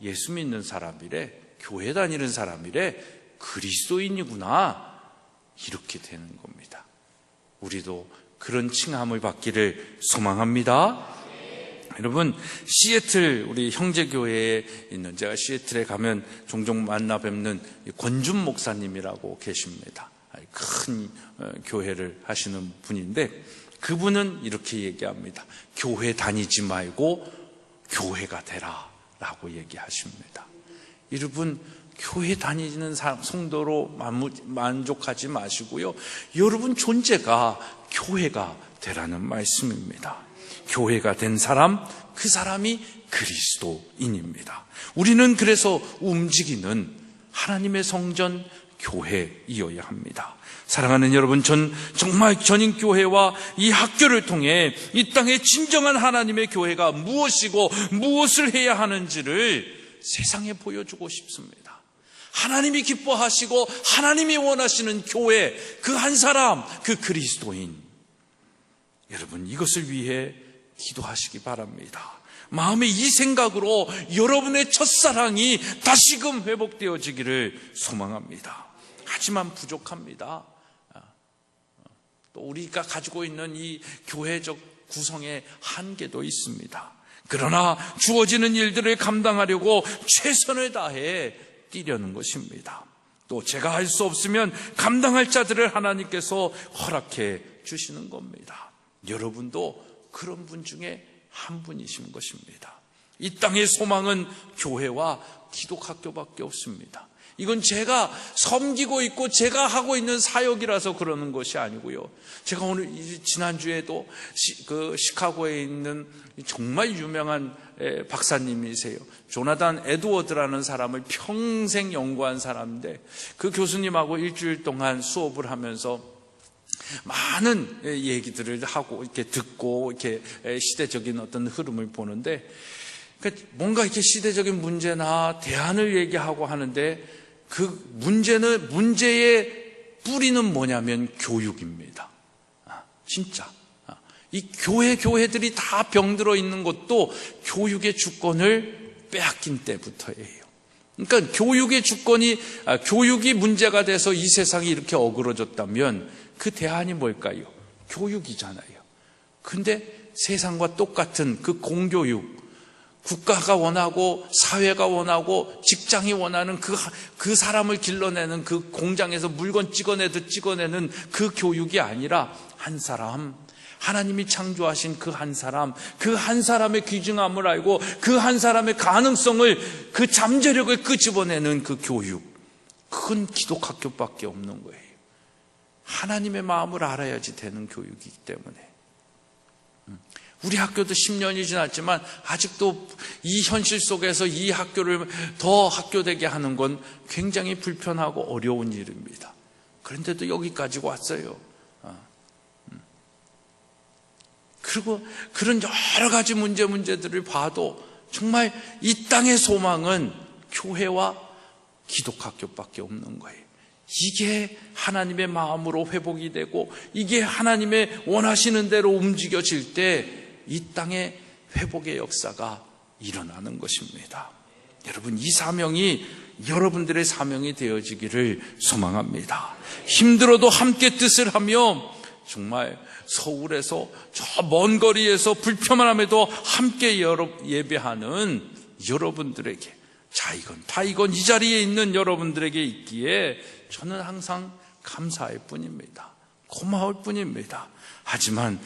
예수 믿는 사람이래. 교회 다니는 사람이래. 그리스도인이구나 이렇게 되는 겁니다. 우리도 그런 칭함을 받기를 소망합니다. 여러분, 시애틀 우리 형제교회에 있는, 제가 시애틀에 가면 종종 만나 뵙는 권준 목사님이라고 계십니다. 큰 교회를 하시는 분인데 그분은 이렇게 얘기합니다. 교회 다니지 말고 교회가 되라 라고 얘기하십니다. 여러분, 교회 다니는 성도로 만족하지 마시고요, 여러분 존재가 교회가 되라는 말씀입니다. 교회가 된 사람, 그 사람이 그리스도인입니다. 우리는 그래서 움직이는 하나님의 성전 교회이어야 합니다. 사랑하는 여러분, 정말 전인교회와 이 학교를 통해 이 땅에 진정한 하나님의 교회가 무엇이고 무엇을 해야 하는지를 세상에 보여주고 싶습니다. 하나님이 기뻐하시고 하나님이 원하시는 교회, 그 한 사람, 그 그리스도인. 여러분, 이것을 위해 기도하시기 바랍니다. 마음에 이 생각으로 여러분의 첫사랑이 다시금 회복되어지기를 소망합니다. 하지만 부족합니다. 또 우리가 가지고 있는 이 교회적 구성의 한계도 있습니다. 그러나 주어지는 일들을 감당하려고 최선을 다해 뛰려는 것입니다. 또 제가 할 수 없으면 감당할 자들을 하나님께서 허락해 주시는 겁니다. 여러분도 그런 분 중에 한 분이신 것입니다. 이 땅의 소망은 교회와 기독학교밖에 없습니다. 이건 제가 섬기고 있고 제가 하고 있는 사역이라서 그러는 것이 아니고요. 제가 오늘 지난주에도 시카고에 있는 정말 유명한 박사님이세요. 조나단 에드워드라는 사람을 평생 연구한 사람인데 그 교수님하고 일주일 동안 수업을 하면서 많은 얘기들을 하고 이렇게 듣고 이렇게 시대적인 어떤 흐름을 보는데, 그러니까 뭔가 이렇게 시대적인 문제나 대안을 얘기하고 하는데 그 문제의 뿌리는 뭐냐면 교육입니다. 진짜. 이 교회들이 다 병들어 있는 것도 교육의 주권을 빼앗긴 때부터예요. 그러니까 교육이 문제가 돼서 이 세상이 이렇게 어그러졌다면 그 대안이 뭘까요? 교육이잖아요. 근데 세상과 똑같은 그 공교육, 국가가 원하고 사회가 원하고 직장이 원하는 그 사람을 길러내는 그 공장에서 물건 찍어내는 그 교육이 아니라 한 사람, 하나님이 창조하신 그 한 사람의 귀중함을 알고 그 한 사람의 가능성을, 그 잠재력을 끄집어내는 그 교육, 그건 기독학교밖에 없는 거예요. 하나님의 마음을 알아야지 되는 교육이기 때문에. 우리 학교도 10년이 지났지만 아직도 이 현실 속에서 이 학교를 더 학교되게 하는 건 굉장히 불편하고 어려운 일입니다. 그런데도 여기까지 왔어요. 그리고 그런 여러 가지 문제들을 봐도 정말 이 땅의 소망은 교회와 기독학교밖에 없는 거예요. 이게 하나님의 마음으로 회복이 되고 이게 하나님의 원하시는 대로 움직여질 때 이 땅에 회복의 역사가 일어나는 것입니다. 여러분, 이 사명이 여러분들의 사명이 되어지기를 소망합니다. 힘들어도 함께 뜻을 하며 정말 서울에서 저 먼 거리에서 불편함에도 함께 예배하는 여러분들에게, 다이건 이 자리에 있는 여러분들에게 있기에 저는 항상 감사할 뿐입니다. 고마울 뿐입니다. 하지만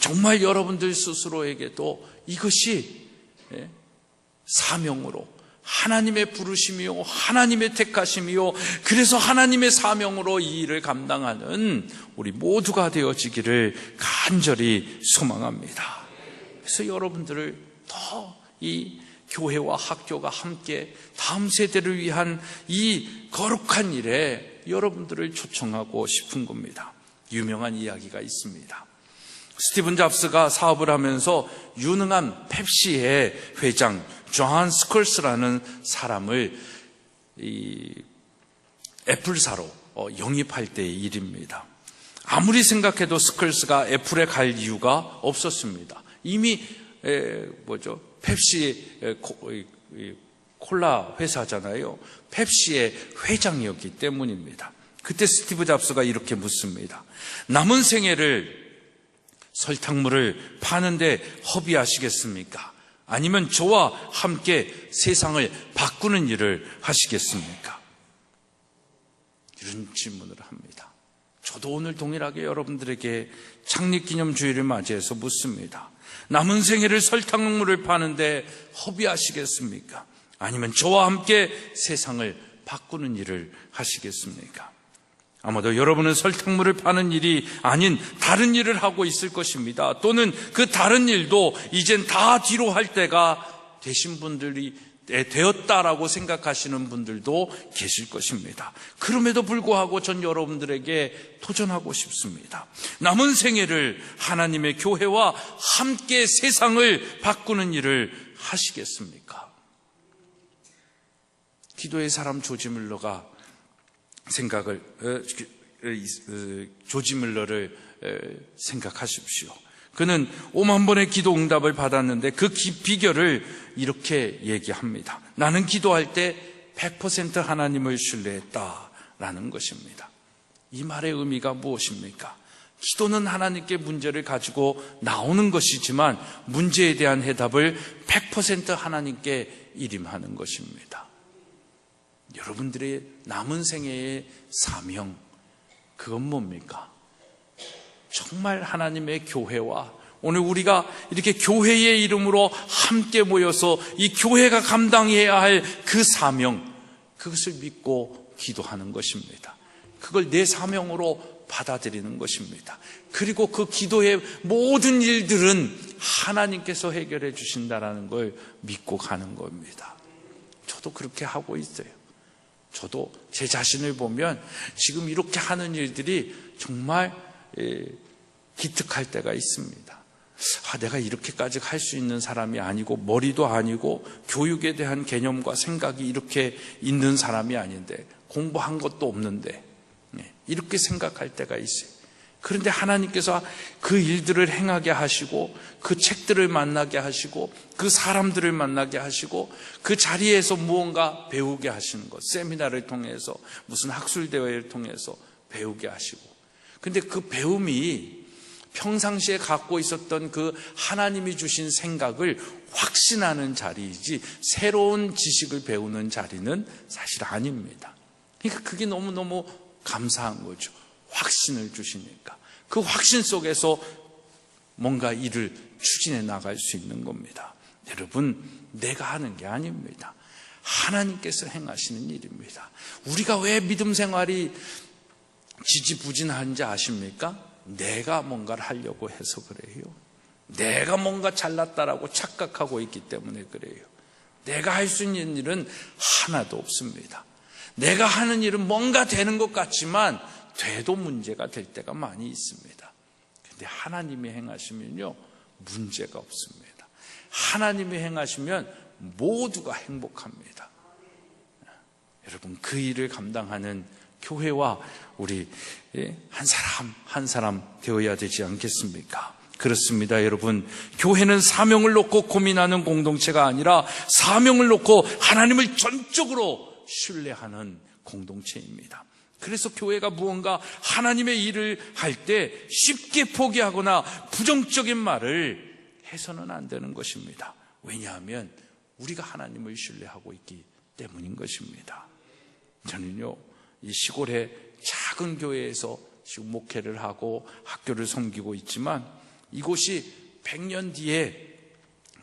정말 여러분들 스스로에게도 이것이 사명으로, 하나님의 부르심이요, 하나님의 택하심이요, 그래서 하나님의 사명으로 이 일을 감당하는 우리 모두가 되어지기를 간절히 소망합니다. 그래서 여러분들을 더 이 교회와 학교가 함께 다음 세대를 위한 이 거룩한 일에 여러분들을 초청하고 싶은 겁니다. 유명한 이야기가 있습니다. 스티븐 잡스가 사업을 하면서 유능한 펩시의 회장 존 스컬스라는 사람을 애플사로 영입할 때의 일입니다. 아무리 생각해도 스컬스가 애플에 갈 이유가 없었습니다. 이미 펩시 콜라 회사잖아요. 펩시의 회장이었기 때문입니다. 그때 스티브 잡스가 이렇게 묻습니다. 남은 생애를 설탕물을 파는데 허비하시겠습니까? 아니면 저와 함께 세상을 바꾸는 일을 하시겠습니까? 이런 질문을 합니다. 저도 오늘 동일하게 여러분들에게 창립기념주의를 맞이해서 묻습니다. 남은 생애를 설탕물을 파는데 허비하시겠습니까? 아니면 저와 함께 세상을 바꾸는 일을 하시겠습니까? 아마도 여러분은 설탕물을 파는 일이 아닌 다른 일을 하고 있을 것입니다. 또는 그 다른 일도 이젠 다 뒤로 할 때가 되신 분들이 되었다라고 생각하시는 분들도 계실 것입니다. 그럼에도 불구하고 전 여러분들에게 도전하고 싶습니다. 남은 생애를 하나님의 교회와 함께 세상을 바꾸는 일을 하시겠습니까? 기도의 사람 조지 밀러가 조지 밀러를 생각하십시오. 그는 5만 번의 기도 응답을 받았는데 그 비결을 이렇게 얘기합니다. 나는 기도할 때 100% 하나님을 신뢰했다라는 것입니다. 이 말의 의미가 무엇입니까? 기도는 하나님께 문제를 가지고 나오는 것이지만 문제에 대한 해답을 100% 하나님께 일임하는 것입니다. 여러분들의 남은 생애의 사명, 그건 뭡니까? 정말 하나님의 교회와 오늘 우리가 이렇게 교회의 이름으로 함께 모여서 이 교회가 감당해야 할 그 사명, 그것을 믿고 기도하는 것입니다. 그걸 내 사명으로 받아들이는 것입니다. 그리고 그 기도의 모든 일들은 하나님께서 해결해 주신다라는 걸 믿고 가는 겁니다. 저도 그렇게 하고 있어요. 저도 제 자신을 보면 지금 이렇게 하는 일들이 정말 기특할 때가 있습니다. 내가 이렇게까지 할 수 있는 사람이 아니고 머리도 아니고 교육에 대한 개념과 생각이 이렇게 있는 사람이 아닌데 공부한 것도 없는데 이렇게 생각할 때가 있어요. 그런데 하나님께서 그 일들을 행하게 하시고 그 책들을 만나게 하시고 그 사람들을 만나게 하시고 그 자리에서 무언가 배우게 하시는 것, 세미나를 통해서 무슨 학술대회를 통해서 배우게 하시고, 근데 그 배움이 평상시에 갖고 있었던 그 하나님이 주신 생각을 확신하는 자리이지 새로운 지식을 배우는 자리는 사실 아닙니다. 그러니까 그게 너무너무 감사한 거죠. 확신을 주시니까 그 확신 속에서 뭔가 일을 추진해 나갈 수 있는 겁니다. 여러분, 내가 하는 게 아닙니다. 하나님께서 행하시는 일입니다. 우리가 왜 믿음 생활이 지지부진한지 아십니까? 내가 뭔가를 하려고 해서 그래요. 내가 뭔가 잘났다라고 착각하고 있기 때문에 그래요. 내가 할 수 있는 일은 하나도 없습니다. 내가 하는 일은 뭔가 되는 것 같지만 돼도 문제가 될 때가 많이 있습니다. 근데 하나님이 행하시면요, 문제가 없습니다. 하나님이 행하시면 모두가 행복합니다. 여러분, 그 일을 감당하는 교회와 우리 한 사람 한 사람 되어야 되지 않겠습니까? 그렇습니다. 여러분, 교회는 사명을 놓고 고민하는 공동체가 아니라 사명을 놓고 하나님을 전적으로 신뢰하는 공동체입니다. 그래서 교회가 무언가 하나님의 일을 할 때 쉽게 포기하거나 부정적인 말을 해서는 안 되는 것입니다. 왜냐하면 우리가 하나님을 신뢰하고 있기 때문인 것입니다. 저는요, 이 시골의 작은 교회에서 지금 목회를 하고 학교를 섬기고 있지만 이곳이 100년 뒤에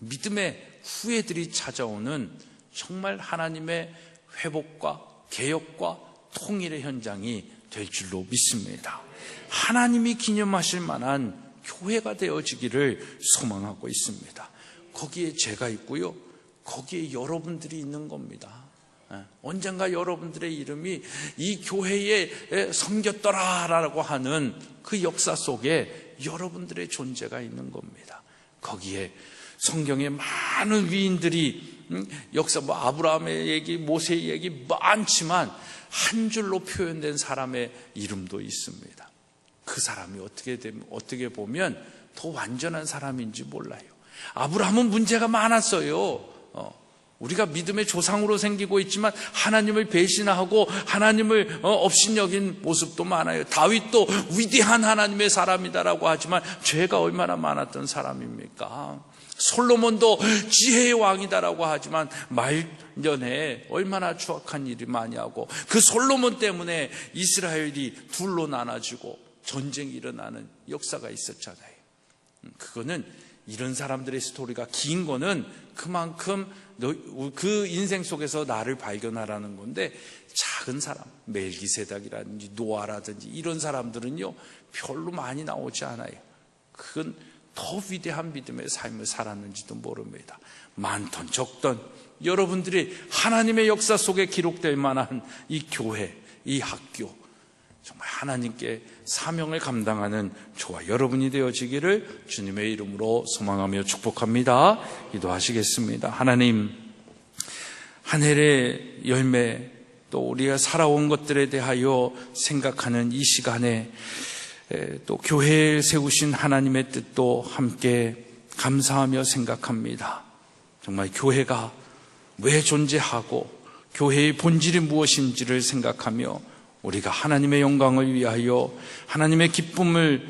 믿음의 후예들이 찾아오는 정말 하나님의 회복과 개혁과 통일의 현장이 될 줄로 믿습니다. 하나님이 기념하실 만한 교회가 되어지기를 소망하고 있습니다. 거기에 제가 있고요, 거기에 여러분들이 있는 겁니다. 언젠가 여러분들의 이름이 이 교회에 섬겼더라라고 하는 그 역사 속에 여러분들의 존재가 있는 겁니다. 거기에 성경에 많은 위인들이 역사 아브라함의 얘기, 모세의 얘기 많지만 한 줄로 표현된 사람의 이름도 있습니다. 그 사람이 어떻게 보면 더 완전한 사람인지 몰라요. 아브라함은 문제가 많았어요. 우리가 믿음의 조상으로 생기고 있지만 하나님을 배신하고 하나님을 업신여긴 모습도 많아요. 다윗도 위대한 하나님의 사람이다라고 하지만 죄가 얼마나 많았던 사람입니까? 솔로몬도 지혜의 왕이다라고 하지만 말년에 얼마나 추악한 일이 많이 하고 그 솔로몬 때문에 이스라엘이 둘로 나눠지고 전쟁이 일어나는 역사가 있었잖아요. 그거는 이런 사람들의 스토리가 긴 거는 그만큼 그 인생 속에서 나를 발견하라는 건데, 작은 사람, 멜기세덱이라든지 노아라든지 이런 사람들은요 별로 많이 나오지 않아요. 그건 더 위대한 믿음의 삶을 살았는지도 모릅니다. 많던 적던 여러분들이 하나님의 역사 속에 기록될 만한 이 교회, 이 학교, 정말 하나님께 사명을 감당하는 저와 여러분이 되어지기를 주님의 이름으로 소망하며 축복합니다. 기도하시겠습니다. 하나님, 한 해의 열매, 또 우리가 살아온 것들에 대하여 생각하는 이 시간에 또 교회에 세우신 하나님의 뜻도 함께 감사하며 생각합니다. 정말 교회가 왜 존재하고 교회의 본질이 무엇인지를 생각하며 우리가 하나님의 영광을 위하여, 하나님의 기쁨을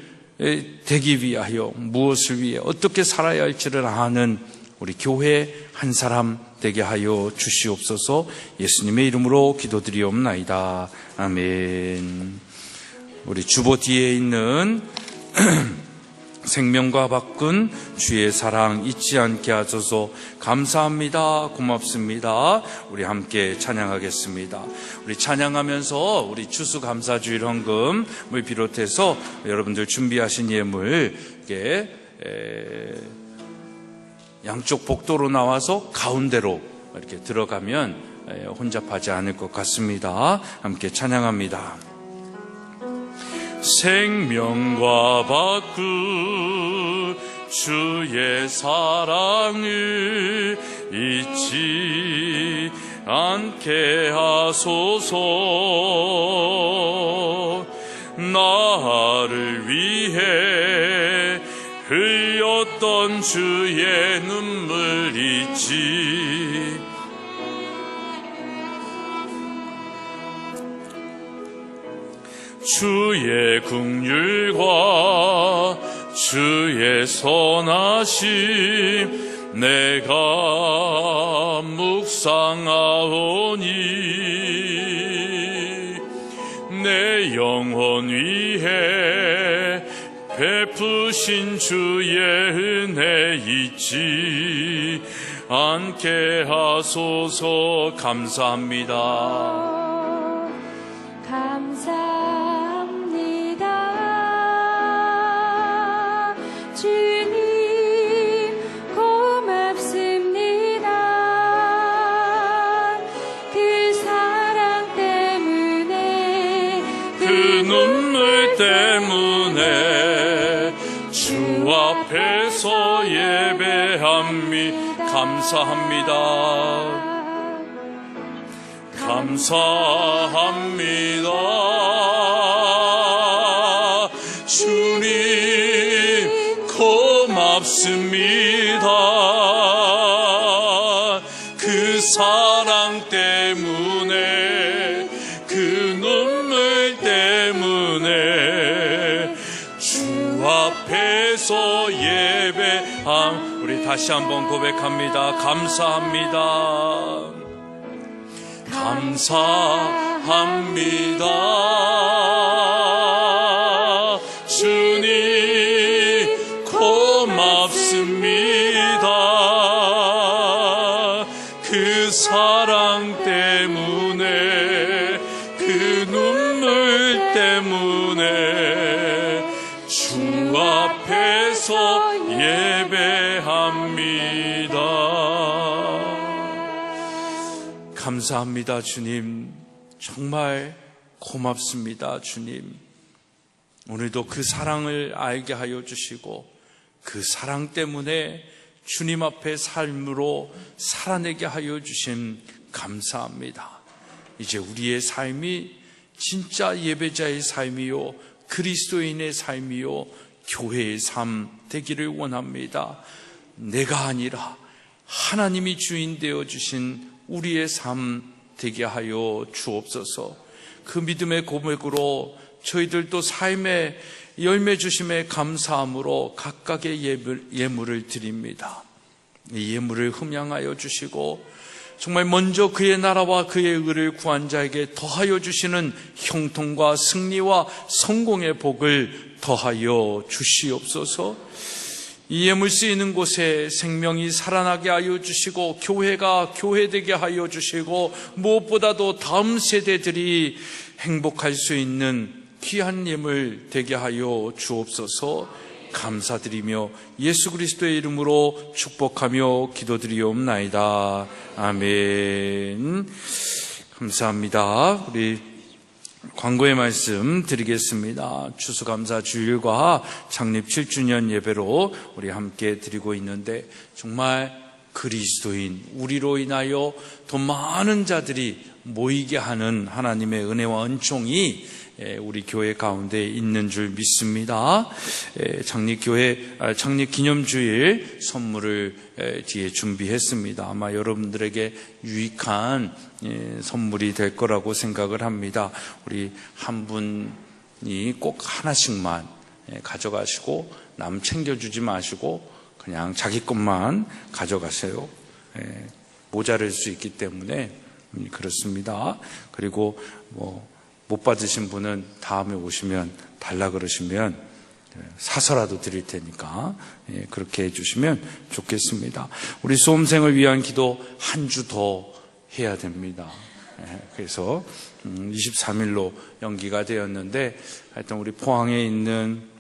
되기 위하여 무엇을 위해 어떻게 살아야 할지를 아는 우리 교회 한 사람 되게 하여 주시옵소서. 예수님의 이름으로 기도드리옵나이다. 아멘. 우리 주보 뒤에 있는 생명과 바꾼 주의 사랑 잊지 않게 하소서. 감사합니다. 고맙습니다. 우리 함께 찬양하겠습니다. 우리 찬양하면서 우리 추수감사주일 헌금을 비롯해서 여러분들 준비하신 예물 양쪽 복도로 나와서 가운데로 이렇게 들어가면 혼잡하지 않을 것 같습니다. 함께 찬양합니다. 생명과 바꾼 주의 사랑을 잊지 않게 하소서. 나를 위해 흘렸던 주의 눈물 있지. 주의 긍휼과 주의 선하심 내가 묵상하오니 내 영혼 위에 베푸신 주의 은혜 잊지 않게 하소서. 감사합니다. 감사합니다. 주님 고맙습니다. 그 사랑 때문에 그 눈물 때문에 주 앞에서 예배합니다. 감사합니다. 감사합니다. 주님 고맙습니다. 그 사랑 때문에 그 눈물 때문에 주 앞에서 예배함. 우리 다시 한번 고백합니다. 감사합니다. 감사합니다. 주님 고맙습니다. 그 사랑 때문에 그 눈물 때문에 주 앞에서 예배합니다. 감사합니다. 주님 정말 고맙습니다. 주님 오늘도 그 사랑을 알게 하여 주시고 그 사랑 때문에 주님 앞에 삶으로 살아내게 하여 주신 감사합니다. 이제 우리의 삶이 진짜 예배자의 삶이요 그리스도인의 삶이요 교회의 삶 되기를 원합니다. 내가 아니라 하나님이 주인 되어 주신 우리의 삶 되게 하여 주옵소서. 그 믿음의 고백으로 저희들도 삶의 열매 주심에 감사함으로 각각의 예물을 드립니다. 이 예물을 흠양하여 주시고 정말 먼저 그의 나라와 그의 의를 구한 자에게 더하여 주시는 형통과 승리와 성공의 복을 더하여 주시옵소서. 이 예물 쓰이는 곳에 생명이 살아나게 하여 주시고 교회가 교회되게 하여 주시고 무엇보다도 다음 세대들이 행복할 수 있는 귀한 예물 되게 하여 주옵소서. 감사드리며 예수 그리스도의 이름으로 축복하며 기도드리옵나이다. 아멘. 감사합니다. 우리 광고의 말씀 드리겠습니다. 추수감사 주일과 창립 7주년 예배로 우리 함께 드리고 있는데 정말 그리스도인 우리로 인하여 더 많은 자들이 모이게 하는 하나님의 은혜와 은총이 우리 교회 가운데 있는 줄 믿습니다. 창립 기념주일 선물을 뒤에 준비했습니다. 아마 여러분들에게 유익한 선물이 될 거라고 생각을 합니다. 우리 한 분이 꼭 하나씩만 가져가시고 남 챙겨주지 마시고 그냥 자기 것만 가져가세요. 모자랄 수 있기 때문에 그렇습니다. 그리고 못 받으신 분은 다음에 오시면 달라 그러시면 사서라도 드릴 테니까 그렇게 해주시면 좋겠습니다. 우리 수험생을 위한 기도 한 주 더 해야 됩니다. 그래서 23일로 연기가 되었는데 하여튼 우리 포항에 있는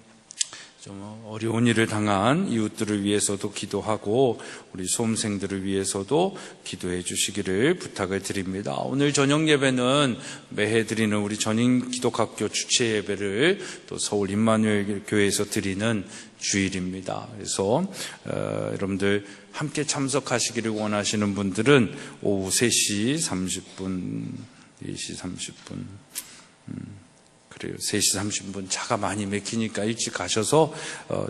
좀 어려운 일을 당한 이웃들을 위해서도 기도하고 우리 수험생들을 위해서도 기도해 주시기를 부탁을 드립니다. 오늘 저녁 예배는 매해 드리는 우리 전인기독학교 주체 예배를 또 서울 임마누엘 교회에서 드리는 주일입니다. 그래서 여러분들 함께 참석하시기를 원하시는 분들은 오후 3시 30분, 4시 30분 그래요. 3시 30분 차가 많이 막히니까 일찍 가셔서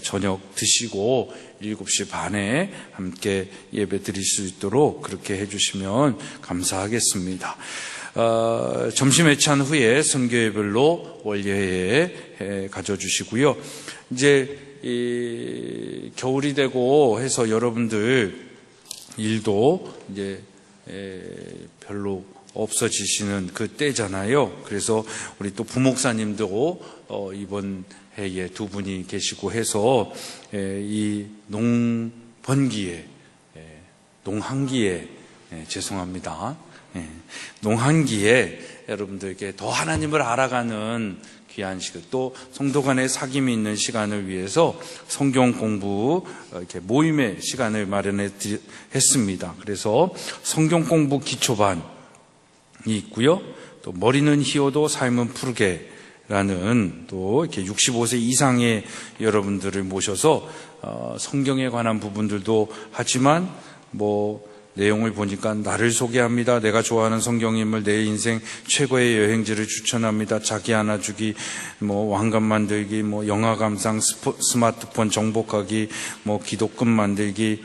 저녁 드시고 7시 반에 함께 예배 드릴 수 있도록 그렇게 해주시면 감사하겠습니다. 점심에 찬 후에 선교회별로 월요회에 가져주시고요. 이제 겨울이 되고 해서 여러분들 일도 이제 별로 없어지시는 그 때잖아요. 그래서 우리 또 부목사님도 이번 해에 2분이 계시고 해서 이 농번기에 농한기에 죄송합니다. 농한기에 여러분들께 더 하나님을 알아가는 귀한 시간, 또 성도 간의 사귐이 있는 시간을 위해서 성경 공부 이렇게 모임의 시간을 마련했습니다. 그래서 성경 공부 기초반이 있고요. 또 머리는 희어도 삶은 푸르게라는 또 이렇게 65세 이상의 여러분들을 모셔서 성경에 관한 부분들도 하지만 내용을 보니까 나를 소개합니다. 내가 좋아하는 성경인물, 내 인생 최고의 여행지를 추천합니다. 자기 하나 주기, 왕관 만들기, 영화 감상, 스마트폰 정복하기, 기독금 만들기,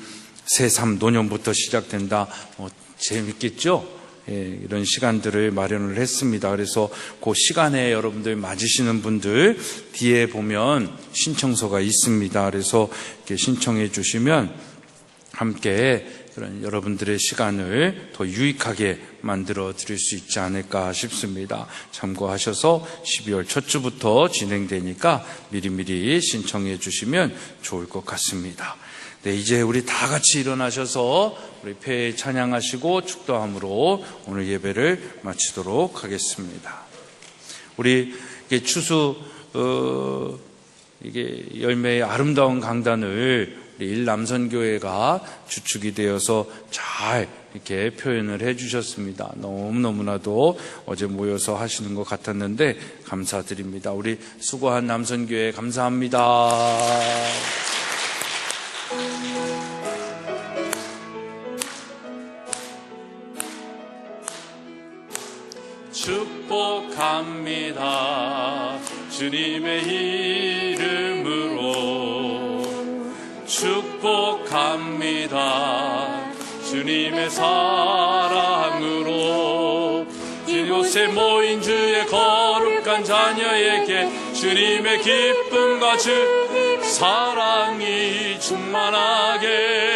새삼 노년부터 시작된다. 재밌겠죠? 이런 시간들을 마련을 했습니다. 그래서 그 시간에 여러분들 맞으시는 분들 뒤에 보면 신청서가 있습니다. 그래서 이렇게 신청해 주시면 함께 그런 여러분들의 시간을 더 유익하게 만들어 드릴 수 있지 않을까 싶습니다. 참고하셔서 12월 첫 주부터 진행되니까 미리미리 신청해 주시면 좋을 것 같습니다. 네, 이제 우리 다 같이 일어나셔서 우리 폐 찬양하시고 축도함으로 오늘 예배를 마치도록 하겠습니다. 우리 추수 이게 열매의 아름다운 강단을 우리 일남선교회가 주축이 되어서 잘 이렇게 표현을 해주셨습니다. 너무너무나도 어제 모여서 하시는 것 같았는데 감사드립니다. 우리 수고한 남선교회 감사합니다. 축복합니다. 주님의 이름으로 축복합니다. 주님의 사랑으로 이곳에 모인 주의 거룩한 자녀에게 주님의 기쁨과 주 사랑이 충만하게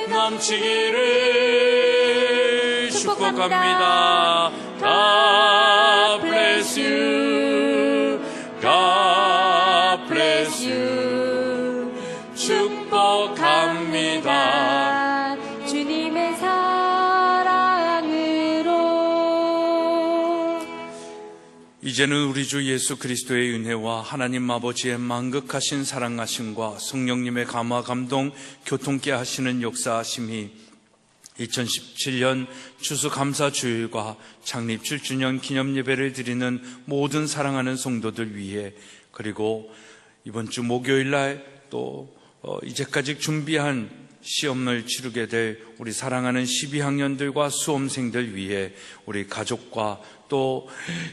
넘치기를 축복합니다. God bless you. God bless you. 축복합니다. 주님의 사랑으로. 이제는 우리 주 예수 그리스도의 은혜와 하나님 아버지의 만극하신 사랑하심과 성령님의 감화 감동 교통케 하시는 역사하심이 2017년 추수감사주일과 창립 7주년 기념예배를 드리는 모든 사랑하는 성도들 위해, 그리고 이번 주 목요일날 또 이제까지 준비한 시험을 치르게 될 우리 사랑하는 12학년들과 수험생들 위해, 우리 가족과 또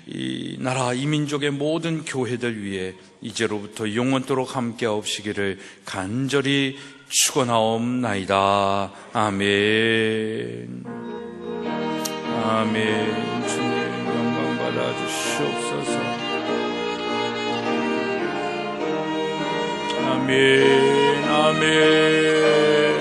이 나라 이 민족의 모든 교회들 위해 이제로부터 영원토록 함께하옵시기를 간절히 축원하옵나이다. 아멘. 아멘. 주님 영광 받아 주시옵소서. 아멘. 아멘.